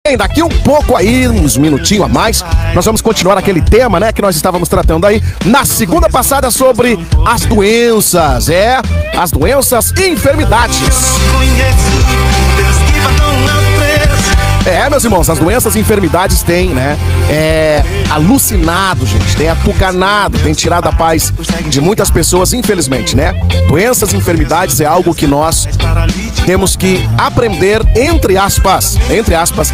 Bem, daqui um pouco aí, uns minutinhos a mais, nós vamos continuar aquele tema, né, que nós estávamos tratando aí na segunda passada sobre as doenças, as doenças e enfermidades. Meus irmãos, as doenças e enfermidades têm, né, alucinado, gente, tem atucanado, tem tirado a paz de muitas pessoas, infelizmente, né? Doenças e enfermidades é algo que nós temos que aprender, entre aspas,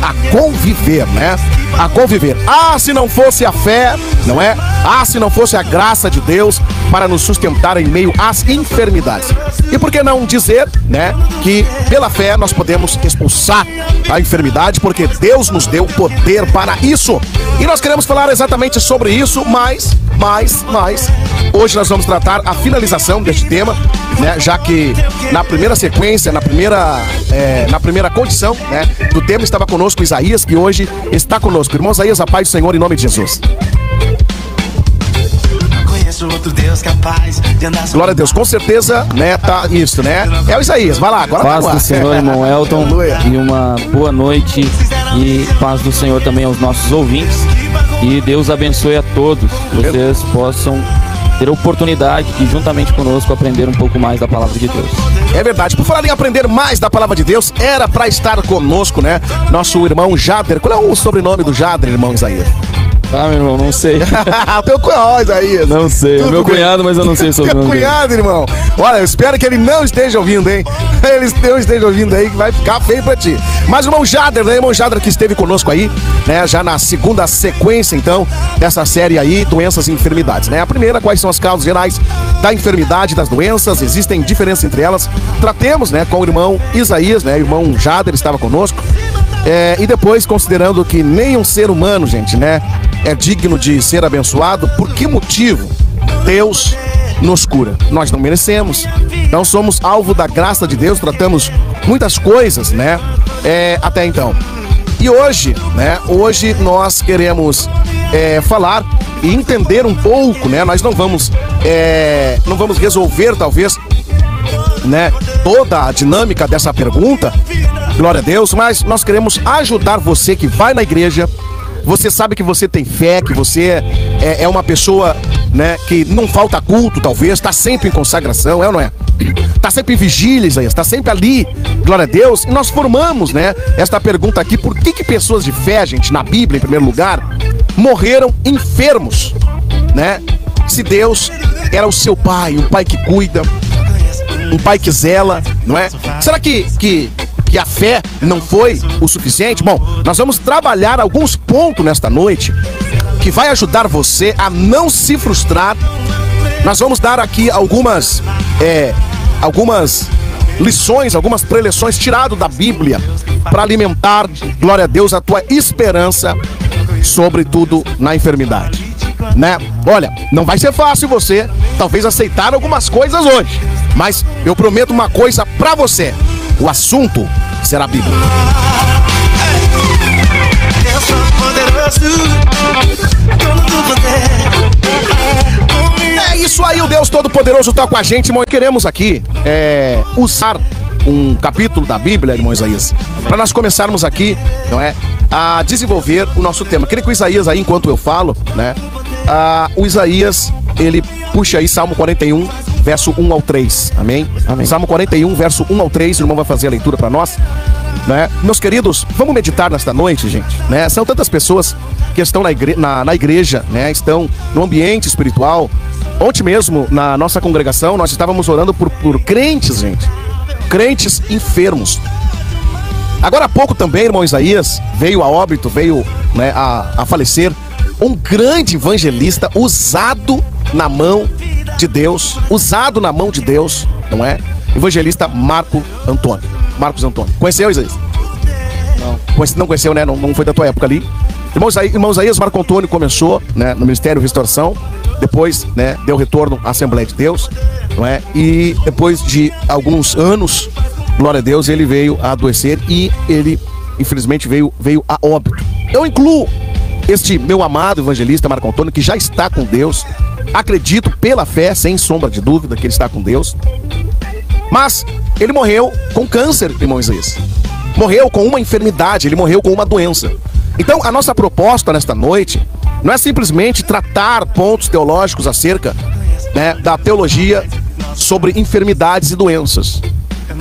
a conviver, né? A conviver. Se não fosse a fé, não é? Se não fosse a graça de Deus para nos sustentar em meio às enfermidades. E por que não dizer, né, que pela fé nós podemos expulsar a enfermidade, porque Deus nos deu poder para isso. E nós queremos falar exatamente sobre isso, mas hoje nós vamos tratar a finalização deste tema, né, já que na primeira sequência, na primeira condição, né, do tema estava conosco Isaías, que hoje está conosco. Irmão Isaías, a paz do Senhor em nome de Jesus. Glória a Deus, com certeza, né, tá isso, né? É o Isaías, vai lá, agora paz do Senhor, irmão Elton, e uma boa noite, e paz do Senhor também aos nossos ouvintes, e Deus abençoe a todos, vocês possam ter a oportunidade de, juntamente conosco, aprender um pouco mais da palavra de Deus. É verdade, por falar em aprender mais da palavra de Deus, era para estar conosco, né, nosso irmão Jader. Qual é o sobrenome do Jader, irmão Isaías? Meu irmão, não sei. Teu cunhado aí. Não sei, é meu cunhado, mas eu não sei sobre o nome. Teu cunhado, irmão. Olha, eu espero que ele não esteja ouvindo, hein? Ele não esteja ouvindo aí, que vai ficar feio pra ti. Mas o irmão Jader, né? Irmão Jader que esteve conosco aí, né? Já na segunda sequência, então, dessa série aí, doenças e enfermidades, né? A primeira, quais são as causas gerais da enfermidade, das doenças, existem diferença entre elas. Tratemos, né, com o irmão Isaías, né? O irmão Jader estava conosco. E depois, considerando que nenhum ser humano, gente, né, é digno de ser abençoado, por que motivo Deus nos cura? Nós não merecemos, não somos alvo da graça de Deus, tratamos muitas coisas, né, até então. E hoje, né, hoje nós queremos falar e entender um pouco, né, nós não vamos resolver, talvez, né, toda a dinâmica dessa pergunta, glória a Deus, mas nós queremos ajudar você que vai na igreja. Você sabe que você tem fé, que você é uma pessoa, né, que não falta culto, talvez, está sempre em consagração, ou não é? Está sempre em vigílias, está sempre ali, glória a Deus. E nós formamos, né, esta pergunta aqui: por que pessoas de fé, gente, na Bíblia, em primeiro lugar, morreram enfermos, né? Se Deus era o seu pai, um pai que cuida, um pai que zela, não é? Será que a fé não foi o suficiente? Bom, nós vamos trabalhar alguns pontos nesta noite que vai ajudar você a não se frustrar. Nós vamos dar aqui algumas lições, algumas preleções tiradas da Bíblia para alimentar, glória a Deus, a tua esperança, sobretudo na enfermidade, né? Olha, não vai ser fácil você talvez aceitar algumas coisas hoje, mas eu prometo uma coisa para você: o assunto será Bíblia. É isso aí, o Deus Todo-Poderoso está com a gente, irmão. Queremos aqui usar um capítulo da Bíblia, irmão Isaías, para nós começarmos aqui, não é, a desenvolver o nosso tema. Queria que o Isaías aí, enquanto eu falo, né, o Isaías, ele puxa aí Salmo 41, verso 1 ao 3, amém? Amém. Salmo 41, verso 1 ao 3, o irmão vai fazer a leitura para nós, né? Meus queridos, vamos meditar nesta noite, gente, né? São tantas pessoas que estão na igreja, né? Estão no ambiente espiritual. Ontem mesmo, na nossa congregação, nós estávamos orando por crentes, gente, crentes enfermos. Agora há pouco também, irmão Isaías, veio a óbito, veio, né, a falecer um grande evangelista usado na mão de Deus, não é? Evangelista Marcos Antônio. Conheceu, Isaías? Não. Não conheceu, né? Não foi da tua época ali. Irmão Isaías, Marco Antônio começou, né, no Ministério Restauração, depois, né, deu retorno à Assembleia de Deus, não é? E depois de alguns anos, glória a Deus, ele veio a adoecer e ele, infelizmente, veio a óbito. Eu incluo este meu amado evangelista Marco Antônio, que já está com Deus. Acredito pela fé, sem sombra de dúvida, que ele está com Deus. Mas ele morreu com câncer, irmão Isaías. morreu com uma enfermidade, ele morreu com uma doença. Então, a nossa proposta nesta noite não é simplesmente tratar pontos teológicos acerca, né, da teologia sobre enfermidades e doenças,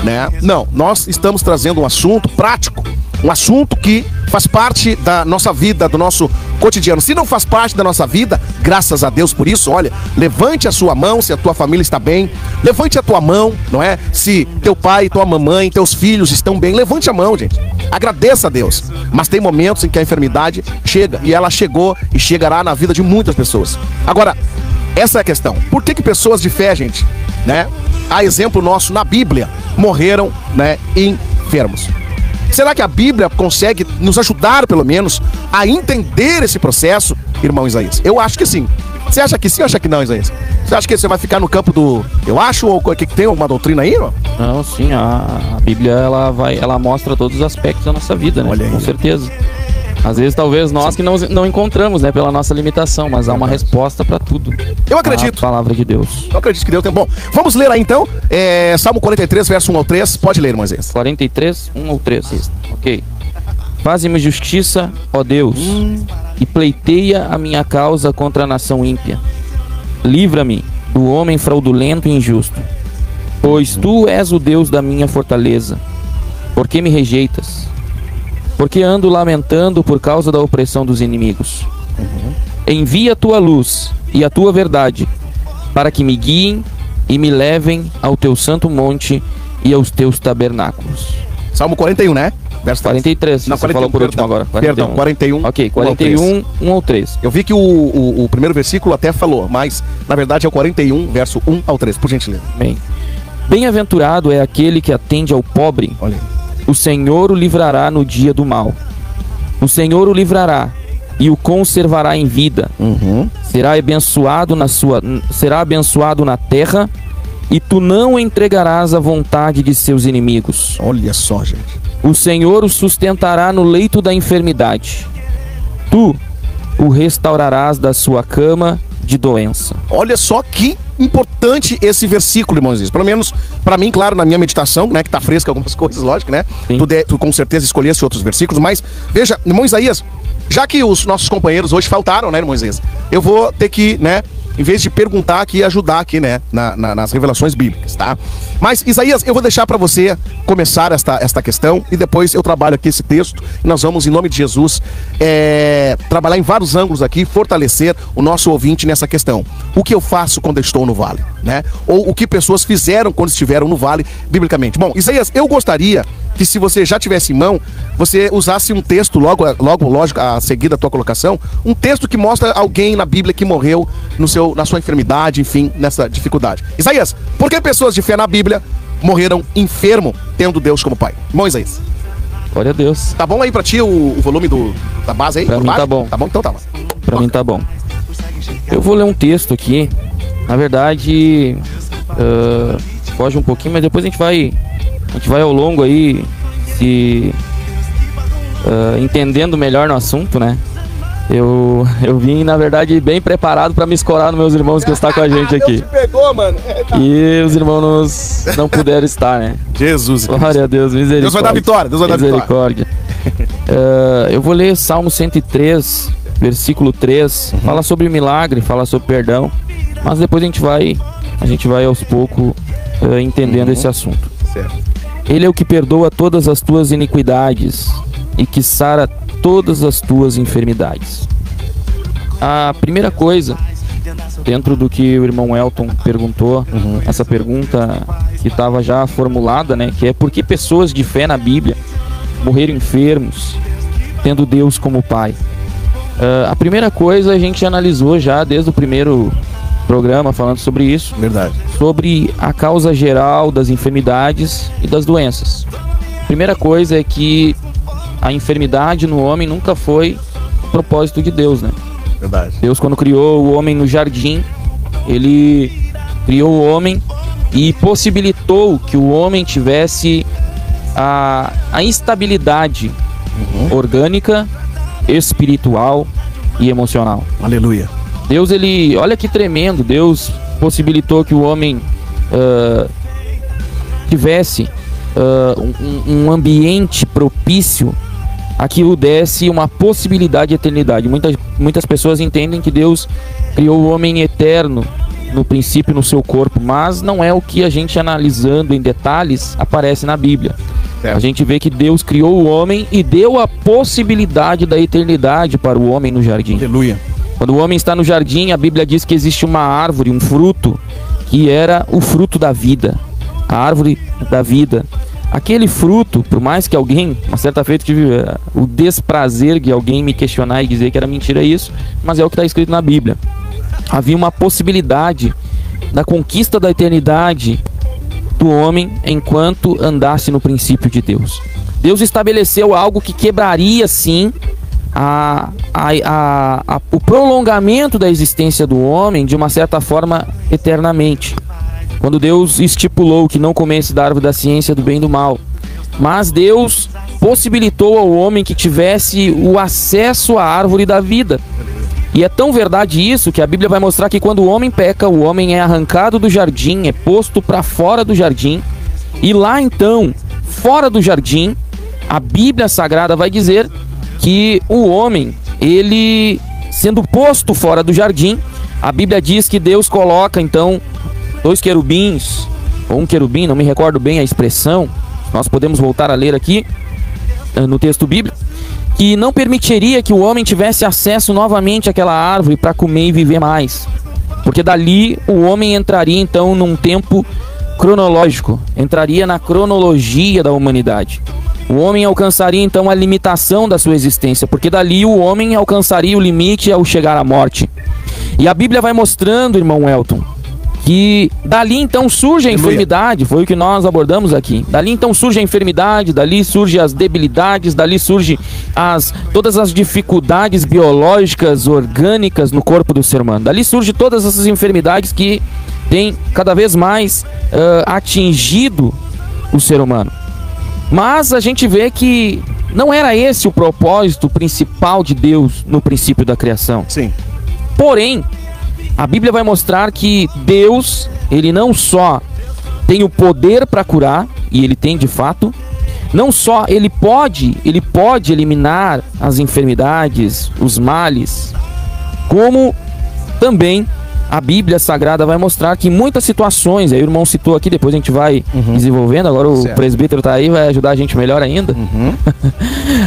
né? Não, nós estamos trazendo um assunto prático, um assunto que faz parte da nossa vida, do nosso cotidiano. Se não faz parte da nossa vida, graças a Deus por isso, olha, levante a sua mão se a tua família está bem, levante a tua mão, não é? Se teu pai, tua mamãe, teus filhos estão bem, levante a mão, gente. Agradeça a Deus. Mas tem momentos em que a enfermidade chega, e ela chegou e chegará na vida de muitas pessoas. Agora, essa é a questão. Por que pessoas de fé, gente, né, a exemplo nosso na Bíblia, morreram, né, enfermos? Será que a Bíblia consegue nos ajudar, pelo menos, a entender esse processo, irmão Isaías? Eu acho que sim. Você acha que sim ou acha que não, Isaías? Você acha que você vai ficar no campo do eu acho, ou que tem alguma doutrina aí, irmão? Não, sim, a Bíblia ela mostra todos os aspectos da nossa vida, né? Olha aí. Com certeza. Às vezes, talvez nós que não encontramos, né, pela nossa limitação, mas há uma resposta para tudo. Eu acredito. A palavra de Deus. Eu acredito que Deus tem. Bom, vamos ler aí então, Salmo 43, verso 1 ao 3. Pode ler, Moisés. 43, 1 ou 3. Ok. Faze-me justiça, ó Deus, e pleiteia a minha causa contra a nação ímpia. Livra-me do homem fraudulento e injusto, pois tu és o Deus da minha fortaleza. Por que me rejeitas? Porque ando lamentando por causa da opressão dos inimigos. Envia a tua luz e a tua verdade, para que me guiem e me levem ao teu santo monte e aos teus tabernáculos. Salmo 41, né? Verso 43. Não, você 41, falou por último agora. 41. Perdão, 41. Ok, 41, 1 ou 3. Eu vi que o primeiro versículo até falou, mas na verdade é o 41, verso 1 ao 3, por gentileza. Bem. Bem-aventurado é aquele que atende ao pobre. Olha aí. O Senhor o livrará no dia do mal. O Senhor o livrará e o conservará em vida. Será abençoado na terra, e tu não o entregarás à vontade de seus inimigos. Olha só, gente. O Senhor o sustentará no leito da enfermidade. Tu o restaurarás da sua cama de doença. Olha só que importante esse versículo, irmãos. Pelo menos para mim, claro, na minha meditação, né, que tá fresca algumas coisas, lógico, né? Tu com certeza escolhesse outros versículos, mas veja, irmão Isaías, já que os nossos companheiros hoje faltaram, né, irmão Isaías, eu vou ter que, né, em vez de perguntar aqui, ajudar aqui, né, nas revelações bíblicas, tá? Mas, Isaías, eu vou deixar para você começar esta questão, e depois eu trabalho aqui esse texto, e nós vamos, em nome de Jesus, trabalhar em vários ângulos aqui, fortalecer o nosso ouvinte nessa questão. O que eu faço quando eu estou no vale, né? Ou o que pessoas fizeram quando estiveram no vale, biblicamente. Bom, Isaías, eu gostaria que, se você já tivesse em mão, você usasse um texto, logo, lógico, a seguir da tua colocação, um texto que mostra alguém na Bíblia que morreu na sua enfermidade, enfim, nessa dificuldade. Isaías, por que pessoas de fé na Bíblia morreram enfermo, tendo Deus como pai? Bom, Isaías. Glória a Deus. Tá bom aí pra ti o volume da base aí? Pra mim tá bom. Tá bom? Então tá bom. Pra mim tá bom. Eu vou ler um texto aqui. Na verdade, foge um pouquinho, mas depois a gente vai ao longo aí se entendendo melhor no assunto, né? Eu vim, na verdade, bem preparado para me escorar nos meus irmãos que estão com a gente aqui. Deus te pegou, mano. E os irmãos não puderam estar, né? Jesus. Glória a Deus, misericórdia. Deus vai dar vitória, Deus vai dar misericórdia. Eu vou ler Salmo 103, versículo 3. Fala sobre milagre, fala sobre perdão. Mas depois a gente vai aos poucos entendendo esse assunto. Certo. Ele é o que perdoa todas as tuas iniquidades e que sara todas as tuas enfermidades. A primeira coisa, dentro do que o irmão Elton perguntou, essa pergunta que estava já formulada, né, que é: por que pessoas de fé na Bíblia morreram enfermos, tendo Deus como pai? A primeira coisa a gente analisou já desde o primeiro programa, falando sobre isso. Verdade. Sobre a causa geral das enfermidades e das doenças. A primeira coisa é que a enfermidade no homem nunca foi o propósito de Deus, né? Verdade. Deus, quando criou o homem no jardim, ele criou o homem e possibilitou que o homem tivesse a instabilidade orgânica, espiritual e emocional. Aleluia. Deus, olha que tremendo, Deus possibilitou que o homem tivesse um ambiente propício a que o desse uma possibilidade de eternidade. Muitas pessoas entendem que Deus criou o homem eterno no princípio no seu corpo, mas não é o que a gente, analisando em detalhes, aparece na Bíblia. A gente vê que Deus criou o homem e deu a possibilidade da eternidade para o homem no jardim. Aleluia. Quando o homem está no jardim, a Bíblia diz que existe uma árvore, um fruto, que era o fruto da vida, a árvore da vida. Aquele fruto, por mais que alguém, uma certa feita, tive o desprazer de alguém me questionar e dizer que era mentira isso, mas é o que está escrito na Bíblia. Havia uma possibilidade da conquista da eternidade do homem enquanto andasse no princípio de Deus. Deus estabeleceu algo que quebraria, sim, o prolongamento da existência do homem, de uma certa forma, eternamente. Quando Deus estipulou que não comesse da árvore da ciência do bem e do mal, mas Deus possibilitou ao homem que tivesse o acesso à árvore da vida. E é tão verdade isso que a Bíblia vai mostrar que quando o homem peca, o homem é arrancado do jardim, é posto para fora do jardim, e lá então, fora do jardim, a Bíblia Sagrada vai dizer que o homem, ele sendo posto fora do jardim, a Bíblia diz que Deus coloca então 2 querubins, ou um querubim, não me recordo bem a expressão, nós podemos voltar a ler aqui no texto bíblico, que não permitiria que o homem tivesse acesso novamente àquela árvore para comer e viver mais, porque dali o homem entraria então num tempo cronológico, entraria na cronologia da humanidade. O homem alcançaria então a limitação da sua existência, porque dali o homem alcançaria o limite ao chegar à morte. E a Bíblia vai mostrando, irmão Elton, que dali então surge a enfermidade, foi o que nós abordamos aqui. Dali então surge a enfermidade, dali surgem as debilidades, dali surgem todas as dificuldades biológicas, orgânicas no corpo do ser humano. Dali surgem todas essas enfermidades que têm cada vez mais atingido o ser humano. Mas a gente vê que não era esse o propósito principal de Deus no princípio da criação. Sim. Porém, a Bíblia vai mostrar que Deus, ele não só tem o poder para curar, e ele tem de fato, não só ele pode eliminar as enfermidades, os males, como também a Bíblia Sagrada vai mostrar que em muitas situações, aí o irmão citou aqui, depois a gente vai desenvolvendo, agora o presbítero está aí, vai ajudar a gente melhor ainda.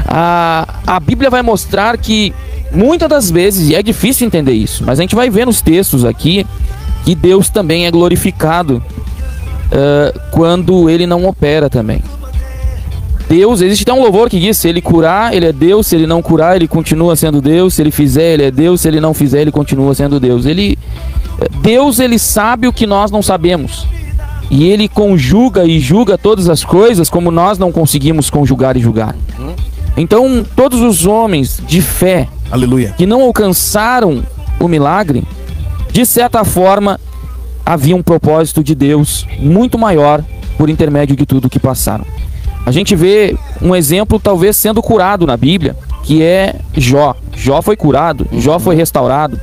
A Bíblia vai mostrar que muitas das vezes, e é difícil entender isso, mas a gente vai ver nos textos aqui que Deus também é glorificado quando ele não opera também. Deus, existe até um louvor que diz: se ele curar, ele é Deus; se ele não curar, ele continua sendo Deus; se ele fizer, ele é Deus; se ele não fizer, ele continua sendo Deus. Deus, ele sabe o que nós não sabemos, e ele conjuga e julga todas as coisas como nós não conseguimos conjugar e julgar. Então, todos os homens de fé, aleluia, que não alcançaram o milagre, de certa forma, havia um propósito de Deus muito maior por intermédio de tudo que passaram. A gente vê um exemplo talvez sendo curado na Bíblia, que é Jó. Jó foi curado, Jó foi restaurado,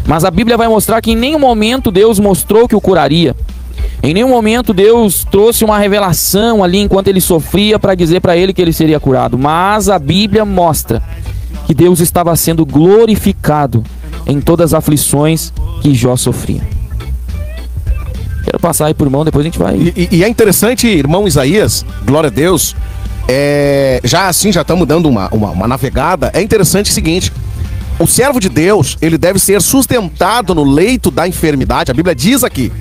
mas a Bíblia vai mostrar que em nenhum momento Deus mostrou que o curaria. Em nenhum momento Deus trouxe uma revelação ali enquanto ele sofria para dizer para ele que ele seria curado. Mas a Bíblia mostra que Deus estava sendo glorificado em todas as aflições que Jó sofria. Quero passar aí por irmão, depois a gente vai... E é interessante, irmão Isaías, glória a Deus, já estamos dando uma navegada. É interessante o seguinte: o servo de Deus, ele deve ser sustentado no leito da enfermidade. A Bíblia diz aqui.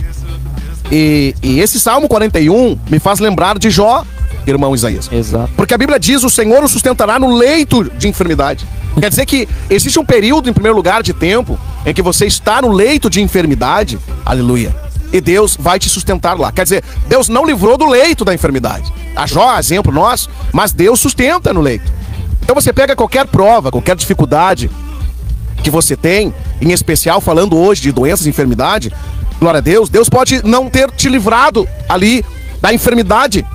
E esse Salmo 41 me faz lembrar de Jó, irmão Isaías. Exato. Porque a Bíblia diz: o Senhor o sustentará no leito de enfermidade. Quer dizer que existe um período, em primeiro lugar, de tempo em que você está no leito de enfermidade, aleluia, e Deus vai te sustentar lá. Quer dizer, Deus não livrou do leito da enfermidade. A Jó, exemplo nosso, mas Deus sustenta no leito. Então você pega qualquer prova, qualquer dificuldade que você tem, em especial falando hoje de doenças e enfermidade, glória a Deus, Deus pode não ter te livrado ali da enfermidade,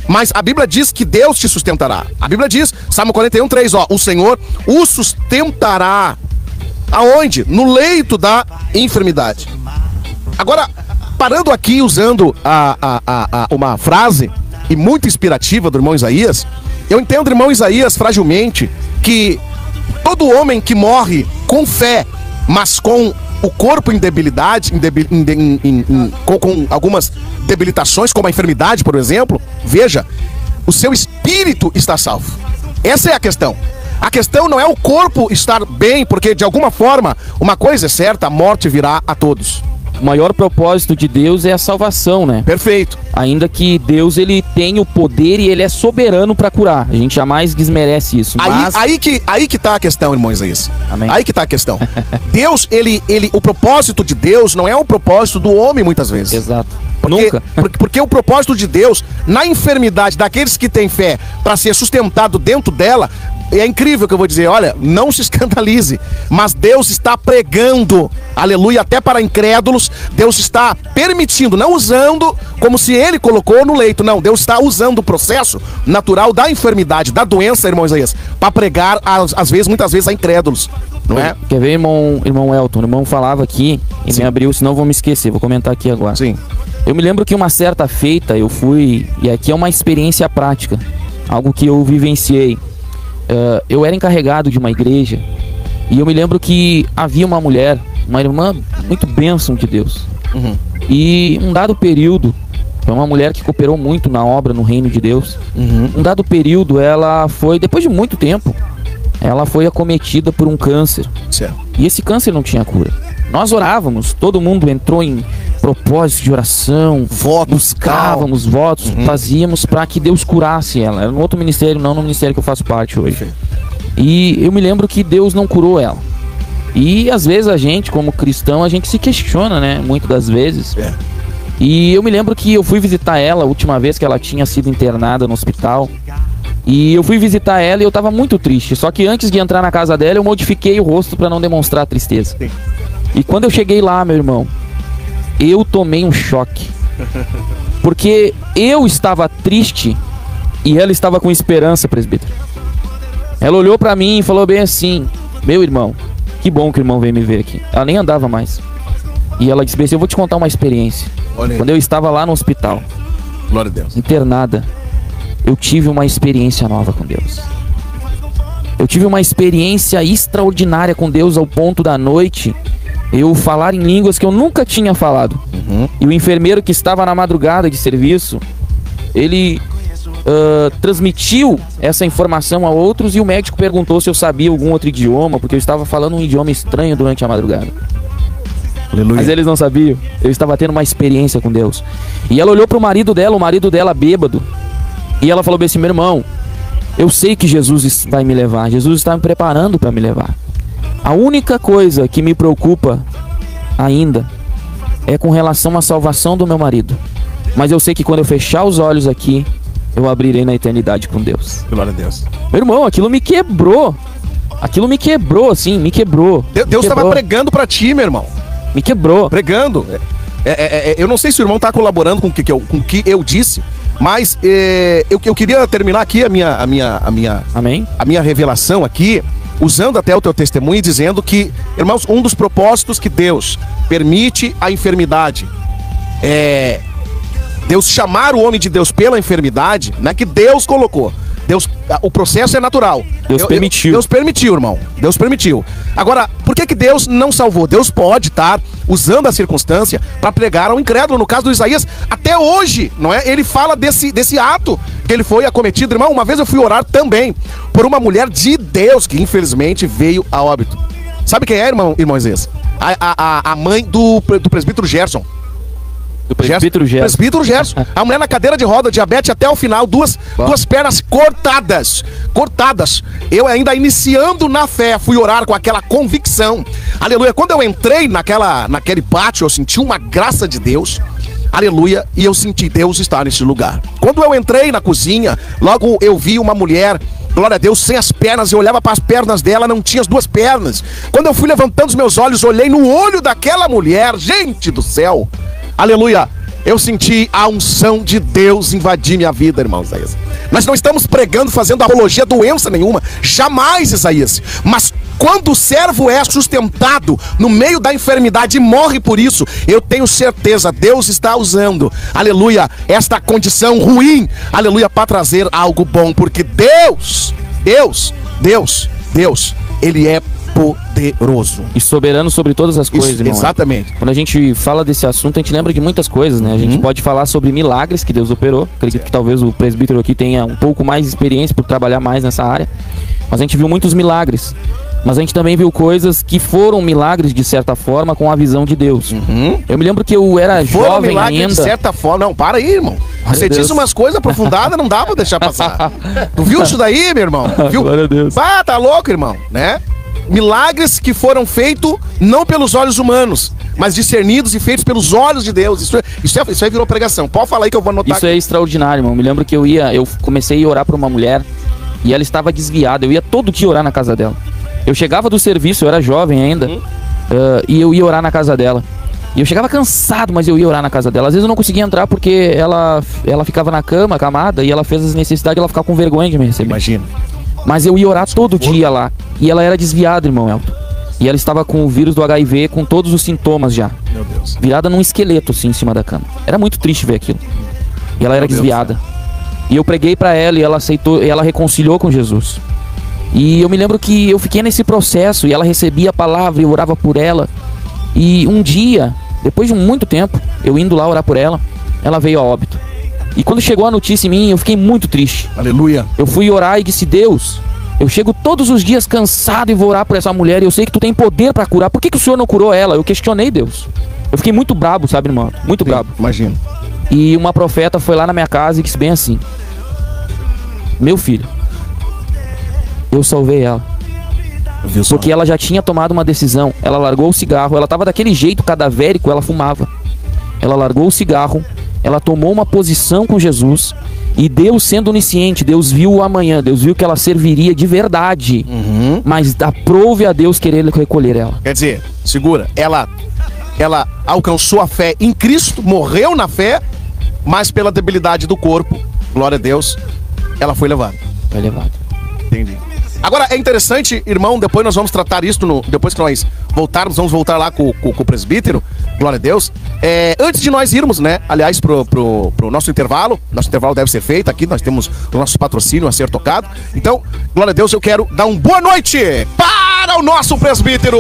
mas a Bíblia diz que Deus te sustentará. A Bíblia diz, Salmo 41:3, o Senhor o sustentará. Aonde? No leito da enfermidade. Agora, parando aqui, usando uma frase e muito inspirativa do irmão Isaías, eu entendo, irmão Isaías, fragilmente, que todo homem que morre com fé, mas com o corpo em debilidade, com algumas debilitações, como a enfermidade, por exemplo, veja, o seu espírito está salvo. Essa é a questão. A questão não é o corpo estar bem, porque de alguma forma, uma coisa é certa, a morte virá a todos. O maior propósito de Deus é a salvação, né? Perfeito. Ainda que Deus, ele tem o poder e ele é soberano para curar. A gente jamais desmerece isso. Mas... Aí que tá a questão, irmão Isaías. Amém. Aí que tá a questão. Deus, o propósito de Deus não é o propósito do homem, muitas vezes. Exato. Nunca. Porque o propósito de Deus, na enfermidade daqueles que têm fé, para ser sustentado dentro dela, é incrível que eu vou dizer, olha, não se escandalize, mas Deus está pregando, aleluia, até para incrédulos. Deus está permitindo, não usando como se ele colocou no leito, não, Deus está usando o processo natural da enfermidade, da doença, irmão Isaías, para pregar, às vezes, muitas vezes, a incrédulos, não é? Quer ver, irmão Elton? O irmão falava aqui e me abriu, senão eu vou me esquecer, vou comentar aqui agora. Sim. Eu me lembro que uma certa feita eu fui, e aqui é uma experiência prática, algo que eu vivenciei. Eu era encarregado de uma igreja e eu me lembro que havia uma mulher, uma irmã muito bênção de Deus. E um dado período, foi uma mulher que cooperou muito na obra, no reino de Deus. Um dado período, ela foi, depois de muito tempo, ela foi acometida por um câncer. Certo. E esse câncer não tinha cura. Nós orávamos, todo mundo entrou em propósito de oração, buscávamos votos, fazíamos para que Deus curasse ela. Era no outro ministério, não no ministério que eu faço parte hoje. E eu me lembro que Deus não curou ela. E às vezes a gente, como cristão, a gente se questiona, né? Muitas das vezes. E eu me lembro que eu fui visitar ela a última vez que ela tinha sido internada no hospital. E eu fui visitar ela e eu tava muito triste. Só que antes de entrar na casa dela, eu modifiquei o rosto para não demonstrar tristeza. E quando eu cheguei lá, meu irmão, eu tomei um choque. Porque eu estava triste e ela estava com esperança, presbítero. Ela olhou pra mim e falou bem assim: meu irmão, que bom que o irmão veio me ver aqui. Ela nem andava mais. E ela disse bem assim: eu vou te contar uma experiência. Quando eu estava lá no hospital, glória a Deus, internada, eu tive uma experiência nova com Deus. Eu tive uma experiência extraordinária com Deus, ao ponto da noite eu falar em línguas que eu nunca tinha falado. E o enfermeiro que estava na madrugada de serviço, ele transmitiu essa informação a outros, e o médico perguntou se eu sabia algum outro idioma, porque eu estava falando um idioma estranho durante a madrugada. Aleluia. Mas eles não sabiam. Eu estava tendo uma experiência com Deus. E ela olhou para o marido dela bêbado, e ela falou bem assim: meu irmão, eu sei que Jesus vai me levar, Jesus está me preparando para me levar. A única coisa que me preocupa ainda é com relação à salvação do meu marido. Mas eu sei que quando eu fechar os olhos aqui, eu abrirei na eternidade com Deus. Glória a Deus. Meu irmão, aquilo me quebrou. Aquilo me quebrou, assim, me quebrou. Deus estava pregando para ti, meu irmão. Me quebrou. Pregando. Eu não sei se o irmão está colaborando com o que eu disse, mas eu queria terminar aqui Amém? A minha revelação aqui, usando até o teu testemunho e dizendo que, irmãos, um dos propósitos que Deus permite a enfermidade é Deus chamar o homem de Deus pela enfermidade, não é que Deus colocou. O processo é natural. Deus permitiu. Deus permitiu, irmão. Deus permitiu. Agora, por que Deus não salvou? Deus pode estar usando a circunstância para pregar ao incrédulo. No caso do Isaías, até hoje, não é? Ele fala desse ato que ele foi acometido. Irmão, uma vez eu fui orar também por uma mulher de Deus que infelizmente veio a óbito. Sabe quem é, irmão Isaías? A mãe do presbítero Gerson. Do presbítero Gerson. Presbítero Gerson. A mulher na cadeira de roda, diabetes até o final, duas pernas cortadas. Eu ainda iniciando na fé, fui orar com aquela convicção. Aleluia. Quando eu entrei naquele pátio, eu senti uma graça de Deus. Aleluia. E eu senti Deus estar nesse lugar. Quando eu entrei na cozinha, logo eu vi uma mulher, glória a Deus, sem as pernas. Eu olhava para as pernas dela, não tinha as duas pernas. Quando eu fui levantando os meus olhos, olhei no olho daquela mulher. Gente do céu. Aleluia. eu senti a unção de Deus invadir minha vida, irmão Isaías. Nós não estamos pregando, fazendo apologia a doença nenhuma, jamais, Isaías. Mas quando o servo é sustentado no meio da enfermidade e morre por isso, eu tenho certeza, Deus está usando, aleluia, esta condição ruim, aleluia, para trazer algo bom, porque Deus, Ele é poderoso e soberano sobre todas as coisas, irmão. Exatamente. Quando a gente fala desse assunto, a gente lembra de muitas coisas, né? A gente pode falar sobre milagres que Deus operou. Acredito que talvez o presbítero aqui tenha um pouco mais de experiência por trabalhar mais nessa área. Mas a gente viu muitos milagres. Mas a gente também viu coisas que foram milagres de certa forma com a visão de Deus. Eu me lembro que eu era jovem ainda. De certa forma, não, para aí, irmão. Você diz umas coisas aprofundadas, não dá pra deixar passar. Tu viu isso daí, meu irmão? Viu? Glória a Deus. Ah, tá louco, irmão, né? Milagres que foram feitos não pelos olhos humanos, mas discernidos e feitos pelos olhos de Deus. Isso aí virou pregação. Pode falar aí que eu vou anotar. Isso aqui é extraordinário, irmão. Me lembro que eu comecei a orar por uma mulher e ela estava desviada. Eu ia todo dia orar na casa dela. Eu chegava do serviço, eu era jovem ainda, e eu ia orar na casa dela. E eu chegava cansado, mas eu ia orar na casa dela. Às vezes eu não conseguia entrar porque ela ficava na cama, acamada, e ela fez as necessidades, ela ficava com vergonha de me receber. Imagina. Mas eu ia orar todo dia lá. E ela era desviada, irmão Elton. E ela estava com o vírus do HIV, com todos os sintomas já. Meu Deus. Virada num esqueleto, assim, em cima da cama. Era muito triste ver aquilo. E ela era desviada. E eu preguei pra ela e ela aceitou, e ela reconciliou com Jesus. E eu me lembro que eu fiquei nesse processo e ela recebia a palavra e eu orava por ela. E um dia, depois de muito tempo, eu indo lá orar por ela, ela veio a óbito. E quando chegou a notícia em mim, eu fiquei muito triste. Aleluia. Eu fui orar e disse: Deus, eu chego todos os dias cansado e vou orar por essa mulher e eu sei que tu tem poder pra curar. Por que o Senhor não curou ela? Eu questionei Deus. Eu fiquei muito brabo, sabe, irmão? Muito brabo. Imagino. E uma profeta foi lá na minha casa e disse bem assim: meu filho, eu salvei ela. Porque ela já tinha tomado uma decisão. Ela largou o cigarro. Ela tava daquele jeito cadavérico, ela fumava. Ela largou o cigarro. Ela tomou uma posição com Jesus. E Deus, sendo onisciente, Deus viu o amanhã. Deus viu que ela serviria de verdade. Mas aprove a Deus querer recolher ela. Quer dizer, segura. Ela alcançou a fé em Cristo, morreu na fé, mas pela debilidade do corpo, glória a Deus, ela foi levada. Foi levada. Entendi. Agora, é interessante, irmão, depois nós vamos tratar isso, depois que nós voltarmos, vamos voltar lá com o presbítero, glória a Deus. Antes de nós irmos, né, aliás, pro nosso intervalo deve ser feito aqui, nós temos o nosso patrocínio a ser tocado. Então, glória a Deus, eu quero dar uma boa noite para o nosso presbítero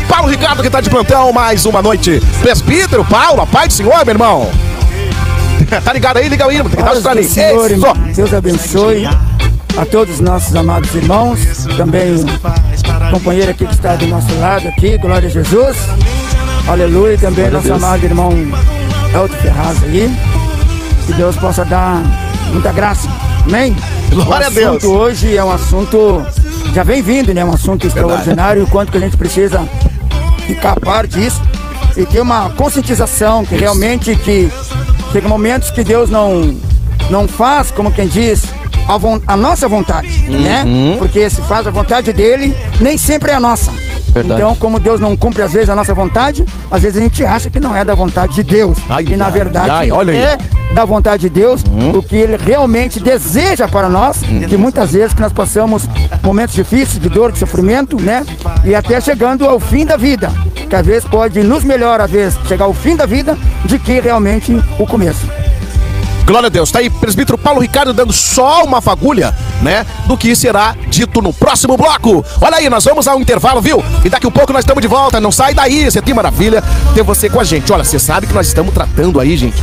Paulo Ricardo, que está de plantão, mais uma noite. Presbítero Paulo, a paz do Senhor, meu irmão. Tá ligado aí? Liga aí, tem que dar o ali. Senhor, irmão, Deus abençoe a todos os nossos amados irmãos, também o companheiro aqui que está do nosso lado aqui, glória a Jesus, aleluia, e também nosso amado irmão Elton Ferraz aí, que Deus possa dar muita graça, amém? Glória a Deus. O assunto hoje é um assunto, já vem vindo, né, um assunto extraordinário, o quanto que a gente precisa ficar a par disso e ter uma conscientização que realmente que chega momentos que Deus não faz, como quem diz, a nossa vontade, né? Porque se faz a vontade dele, nem sempre é a nossa. Verdade. Então, como Deus não cumpre às vezes a nossa vontade, às vezes a gente acha que não é da vontade de Deus. E na verdade é da vontade de Deus, o que Ele realmente deseja para nós, que muitas vezes que nós passamos momentos difíceis, de dor, de sofrimento, né? E até chegando ao fim da vida, que às vezes pode nos melhor, às vezes, chegar ao fim da vida, de que realmente o começo. Glória a Deus, tá aí presbítero Paulo Ricardo dando só uma fagulha, né, do que será dito no próximo bloco. Olha aí, nós vamos ao intervalo, viu? E daqui a pouco nós estamos de volta, não sai daí, você tem maravilha ter você com a gente. Olha, você sabe que nós estamos tratando aí, gente,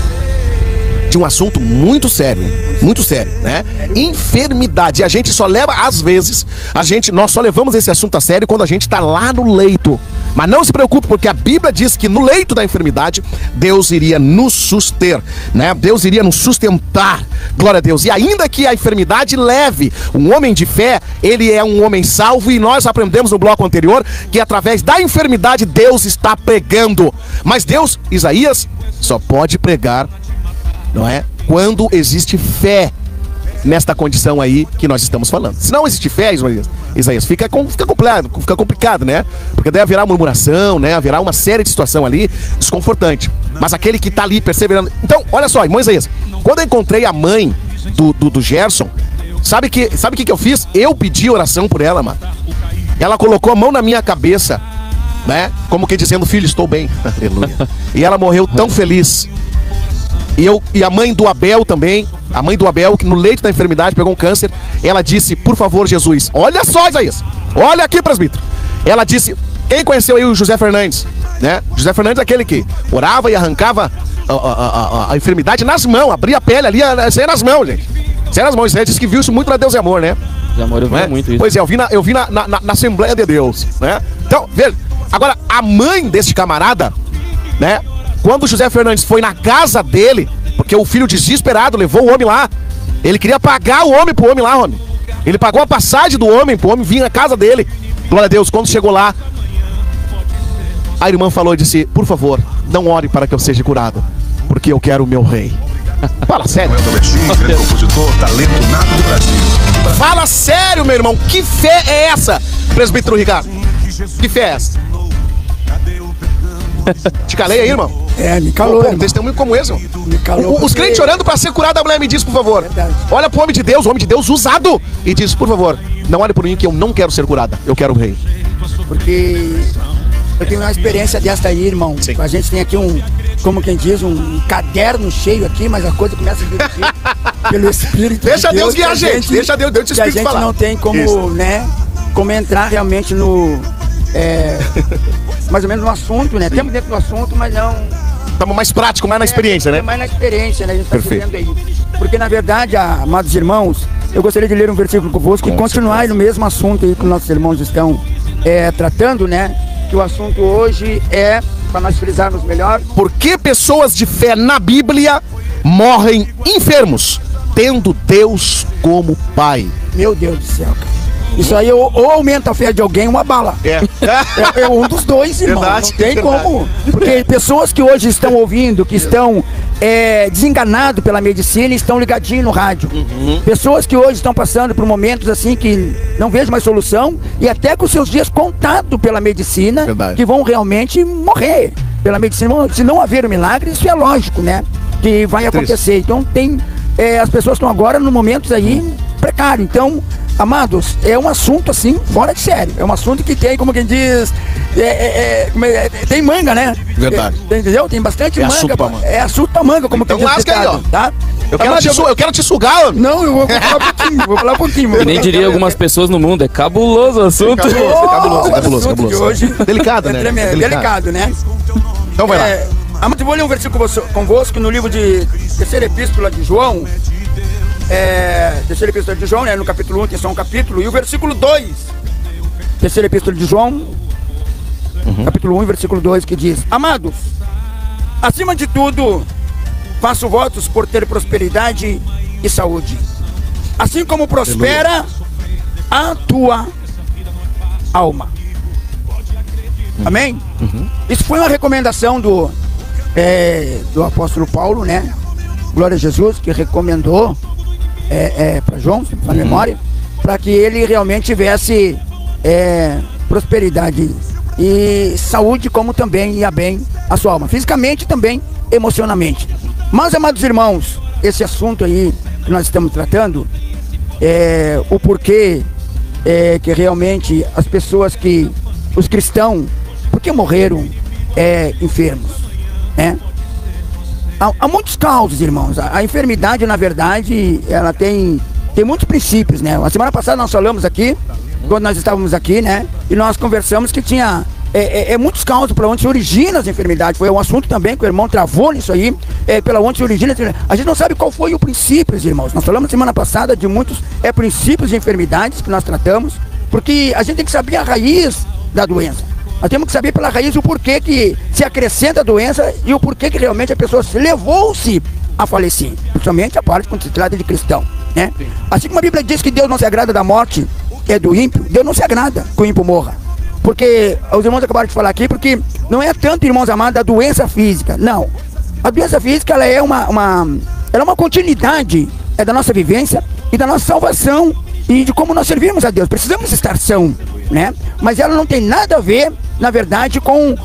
de um assunto muito sério, né? Enfermidade. E a gente só leva, às vezes, nós só levamos esse assunto a sério quando a gente tá lá no leito. Mas não se preocupe, porque a Bíblia diz que no leito da enfermidade, Deus iria nos suster, né? Deus iria nos sustentar, glória a Deus. E ainda que a enfermidade leve um homem de fé, ele é um homem salvo, e nós aprendemos no bloco anterior que através da enfermidade Deus está pregando. Mas Deus, Isaías, só pode pregar, não é? Quando existe fé. nesta condição aí que nós estamos falando. Se não existir fé, Isaías, fica complicado, né? Porque daí haverá murmuração, né? Haverá uma série de situação ali desconfortante. Mas aquele que tá ali perseverando... Então, olha só, irmão Isaías, quando eu encontrei a mãe do Gerson, sabe o que eu fiz? Eu pedi oração por ela, mano. Ela colocou a mão na minha cabeça, né? Como que dizendo, filho, estou bem. Aleluia. E ela morreu tão feliz. E a mãe do Abel também, a mãe do Abel, que no leito da enfermidade pegou um câncer, ela disse, por favor, Jesus, olha só, Isaías, olha aqui, presbítero. Ela disse, quem conheceu aí o José Fernandes, né? José Fernandes é aquele que orava e arrancava a enfermidade nas mãos, abria a pele ali, saia nas mãos, gente. Saia nas mãos, né? Disse que viu isso muito na Deus e Amor, né? Deus e Amor, eu vi muito isso. Pois é, eu vi na Assembleia de Deus, né? Então, veja, agora, a mãe desse camarada, né? Quando o José Fernandes foi na casa dele, porque o filho desesperado levou o homem lá, ele queria pagar o homem pro homem lá, homem. Ele pagou a passagem do homem pro homem vir na casa dele. Glória a Deus, quando chegou lá, a irmã falou e disse, por favor, não ore para que eu seja curado, porque eu quero o meu rei. Fala sério. Fala sério, meu irmão, que fé é essa, presbítero Ricardo? Que fé é essa? Te calei aí, irmão? Me calou. Um testemunho como esse, irmão. Me calou. Os crentes orando para ser curado, a mulher me diz, por favor. Verdade. Olha pro homem de Deus usado, e diz, por favor, não olhe por mim que eu não quero ser curada, eu quero o rei. Porque eu tenho uma experiência dessa aí, irmão. Sim. A gente tem aqui como quem diz, um caderno cheio aqui, mas a coisa começa a dirigir pelo Espírito Deixa de Deus guiar a gente, deixa Deus te que a Espírito gente falar. não tem como, Isso. né, como entrar realmente no... mais ou menos no assunto, né? Temos dentro do assunto, mas não... Estamos mais práticos, mais na experiência, né? Mais na experiência, né? A gente está Perfeito. vivendo aí. Porque, na verdade, amados irmãos, eu gostaria de ler um versículo convosco e continuar no mesmo assunto aí que os nossos irmãos estão tratando, né? Que o assunto hoje é, para nós frisarmos melhor... Por que pessoas de fé na Bíblia morrem enfermos, tendo Deus como Pai? Meu Deus do céu, cara. Isso aí ou aumenta a fé de alguém ou abala. É um dos dois, irmão. Verdade, não tem verdade. como. Porque pessoas que hoje estão ouvindo, que estão desenganados pela medicina, estão ligadinhos no rádio. Pessoas que hoje estão passando por momentos assim que não vejo mais solução e até com seus dias contados pela medicina, Verdade. que vão realmente morrer pela medicina. Se não haver um milagre, isso é lógico, né? Que vai acontecer. Então tem as pessoas estão agora no momentos aí precário. Então, amados, é um assunto assim, fora de sério. É um assunto que tem, como quem diz, tem manga, né? Verdade. Entendeu? Tem bastante manga. Assunto pra manga. É assunto pra manga, como Então quem diz. lasca aí, ó. Tá? Eu quero te sugar, homem. Não, eu vou falar um pouquinho. Eu nem diria algumas pessoas no mundo, é cabuloso o assunto. Cabuloso. Hoje Delicado, né? tremendo, delicado, né? Então vai lá. Amados, eu vou ler um versículo convosco no livro de Terceira Epístola de João. Terceira Epístola de João, né? No capítulo 1 tem só um capítulo. E o versículo 2. Terceira Epístola de João, capítulo 1, versículo 2, que diz: Amados, acima de tudo, faço votos por ter prosperidade e saúde, assim como prospera a tua alma. Amém? Isso foi uma recomendação do apóstolo Paulo, né? Glória a Jesus, que recomendou para João, na memória, para que ele realmente tivesse prosperidade e saúde, como também ia bem a sua alma, fisicamente e também emocionalmente. Mas, amados irmãos, esse assunto aí que nós estamos tratando, o porquê que realmente as pessoas os cristãos, por que morreram enfermos, né? Há muitos causos, irmãos. A enfermidade, na verdade, ela tem muitos princípios, né? A semana passada nós falamos aqui, quando nós estávamos aqui, né? E nós conversamos que tinha muitos causos para onde se origina as enfermidades. Foi um assunto também que o irmão travou nisso aí, pela onde se origina. A gente não sabe qual foi o princípio, irmãos. Nós falamos semana passada de muitos princípios de enfermidades que nós tratamos, porque a gente tem que saber a raiz da doença. Nós temos que saber pela raiz o porquê que se acrescenta a doença e o porquê que realmente a pessoa levou-se a falecer. Principalmente a parte quando se trata de cristão, né? Assim como a Bíblia diz que Deus não se agrada da morte do ímpio, Deus não se agrada que o ímpio morra. Porque os irmãos acabaram de falar aqui, porque não é tanto, irmãos amados, a doença física. Não. A doença física ela é uma continuidade da nossa vivência, e da nossa salvação e de como nós servimos a Deus. Precisamos estar são, né? Mas ela não tem nada a ver, na verdade, com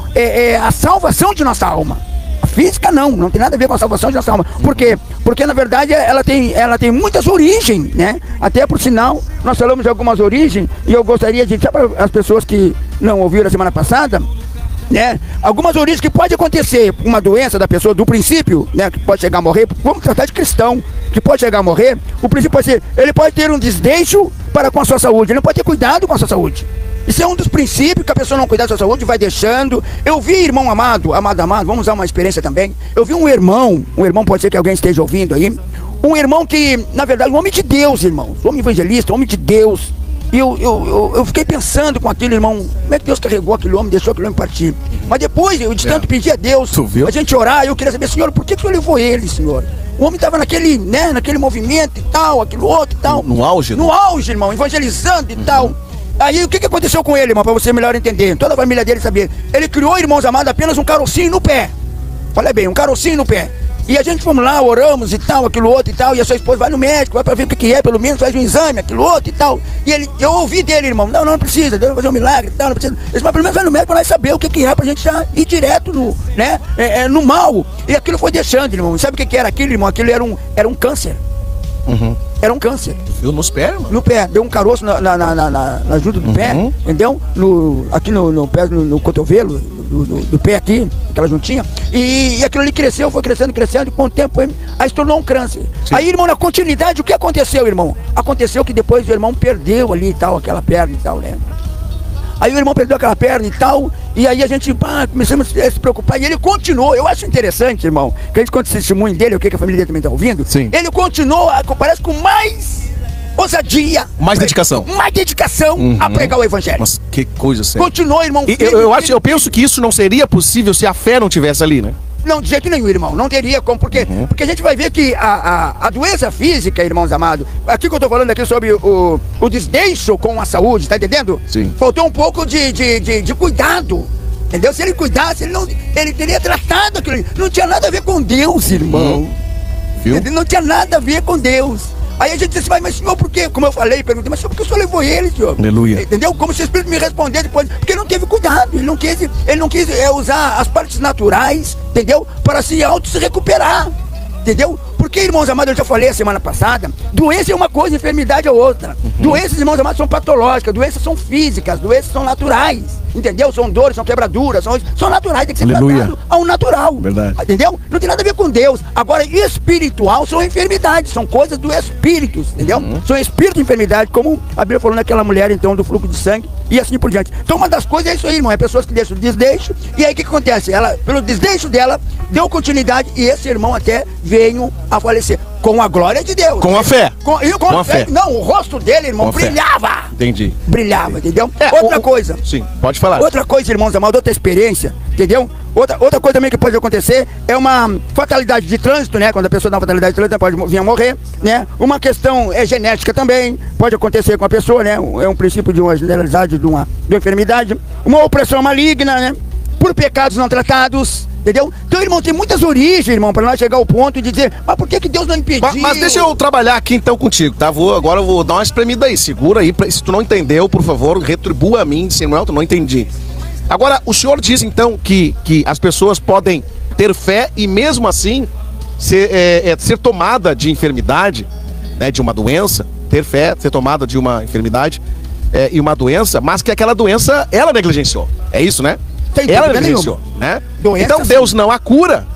a salvação de nossa alma. A física não tem nada a ver com a salvação de nossa alma. Por quê? Porque na verdade ela tem muitas origens, né? Até por sinal, nós falamos de algumas origens e eu gostaria de, para as pessoas que não ouviram a semana passada, né? Algumas origens que pode acontecer, uma doença da pessoa, do princípio, né? Que pode chegar a morrer, vamos tratar de cristão, que pode chegar a morrer, o princípio pode ser, ele pode ter um desdeixo para com a sua saúde, ele não pode ter cuidado com a sua saúde. Isso é um dos princípios que a pessoa não cuidar da sua saúde, vai deixando. Eu vi, irmão amado, vamos usar uma experiência também. Eu vi um irmão pode ser que alguém esteja ouvindo aí, um irmão que, na verdade, um homem de Deus, irmão, um homem evangelista, um homem de Deus. E eu fiquei pensando com aquele irmão, como é que Deus carregou aquele homem, deixou aquele homem partir. Mas depois, eu de tanto pedir a Deus, a gente orar, eu queria saber, Senhor, por que o Senhor levou ele, Senhor? O homem estava naquele movimento e tal, aquilo outro e tal. No auge? No auge, irmão, evangelizando e tal. Aí o que aconteceu com ele, irmão, para você melhor entender, toda a família dele saber. Ele criou, irmãos amados, apenas um carocinho no pé. Olha bem, um carocinho no pé. E a gente fomos lá, oramos e tal, aquilo outro e tal, e a sua esposa vai no médico, vai pra ver o que é, pelo menos faz um exame, aquilo outro e tal. E eu ouvi dele, irmão, não precisa, Deus vai fazer um milagre e tal, não precisa. Mas pelo menos vai no médico, vai saber o que é, pra gente já ir direto no, né, no mal. E aquilo foi deixando, irmão. Sabe o que era aquilo, irmão? Aquilo era um câncer. Era um câncer. Viu nos pés, mano? No pé, deu um caroço na junta do pé, entendeu? Aqui no pé, no cotovelo, do pé aqui, aquela juntinha. E aquilo ali cresceu, foi crescendo, e com o tempo aí se tornou um câncer. Sim. Aí, irmão, na continuidade, o que aconteceu, irmão? Aconteceu que depois o irmão perdeu ali e tal, aquela perna e tal, né? Aí o irmão perdeu aquela perna e tal, e aí a gente começamos a se preocupar, e ele continuou. Eu acho interessante, irmão, que a gente conta o testemunho dele, o que a família dele também está ouvindo. Sim. Ele continuou, parece com mais ousadia, mais dedicação a pregar o evangelho. Mas que coisa séria. Continuou, irmão. Eu penso que isso não seria possível se a fé não tivesse ali, né? Não, de jeito nenhum, irmão, não teria como, porque a gente vai ver que a doença física, irmãos amados, aqui que eu tô falando aqui sobre o desdeixo com a saúde, tá entendendo? Sim. Faltou um pouco de cuidado, entendeu? Se ele cuidasse, ele teria tratado aquilo, não tinha nada a ver com Deus, irmão. Viu? Não tinha nada a ver com Deus. Aí a gente disse, mas Senhor, por quê? Como eu falei, perguntei, mas Senhor, por que o Senhor levou ele, Senhor? Aleluia. Entendeu? Como se o Espírito me respondesse depois, porque ele não teve cuidado, ele não quis usar as partes naturais, entendeu? Para se recuperar, entendeu? Porque, irmãos amados, eu já falei a semana passada, doença é uma coisa, enfermidade é outra. Doenças, irmãos amados, são patológicas, doenças são físicas, doenças são naturais, entendeu? São dores, são quebraduras, são naturais, tem que ser tratado ao natural. Verdade. Entendeu? Não tem nada a ver com Deus. Agora, espiritual são enfermidades, são coisas do espírito, entendeu? São espírito de enfermidade, como a Bíblia falou naquela mulher, então, do fluxo de sangue, e assim por diante. Então, uma das coisas é isso aí, irmão, é pessoas que deixam o desdeixo, e aí o que acontece? Ela, pelo desdeixo dela, deu continuidade, e esse irmão até veio a falecer. Com a glória de Deus. Com a fé. Com a fé. Não, o rosto dele, irmão, brilhava. Entendi. Brilhava, entendeu? Outra coisa. Sim, pode falar. Outra coisa, irmãos amados, outra experiência, entendeu? Outra coisa também que pode acontecer é uma fatalidade de trânsito, né? Quando a pessoa dá uma fatalidade de trânsito, pode vir a morrer, né? Uma questão genética também, pode acontecer com a pessoa, né? É um princípio de uma generalidade de uma enfermidade. Uma opressão maligna, né? Por pecados não tratados. Entendeu? Então, irmão, tem muitas origens, irmão, para nós chegar ao ponto de dizer, mas por que Deus não impediu? Mas deixa eu trabalhar aqui então contigo, tá? Agora eu vou dar uma espremida aí, segura aí, se tu não entendeu, por favor, retribua a mim, se não, tu não entendi. Agora, o senhor diz então que as pessoas podem ter fé e mesmo assim ser tomada de enfermidade, né, de uma doença, ter fé, ser tomada de uma enfermidade e uma doença, mas que aquela doença ela negligenciou, é isso, né? Ela negligenciou, né? Doença, então Deus não a cura.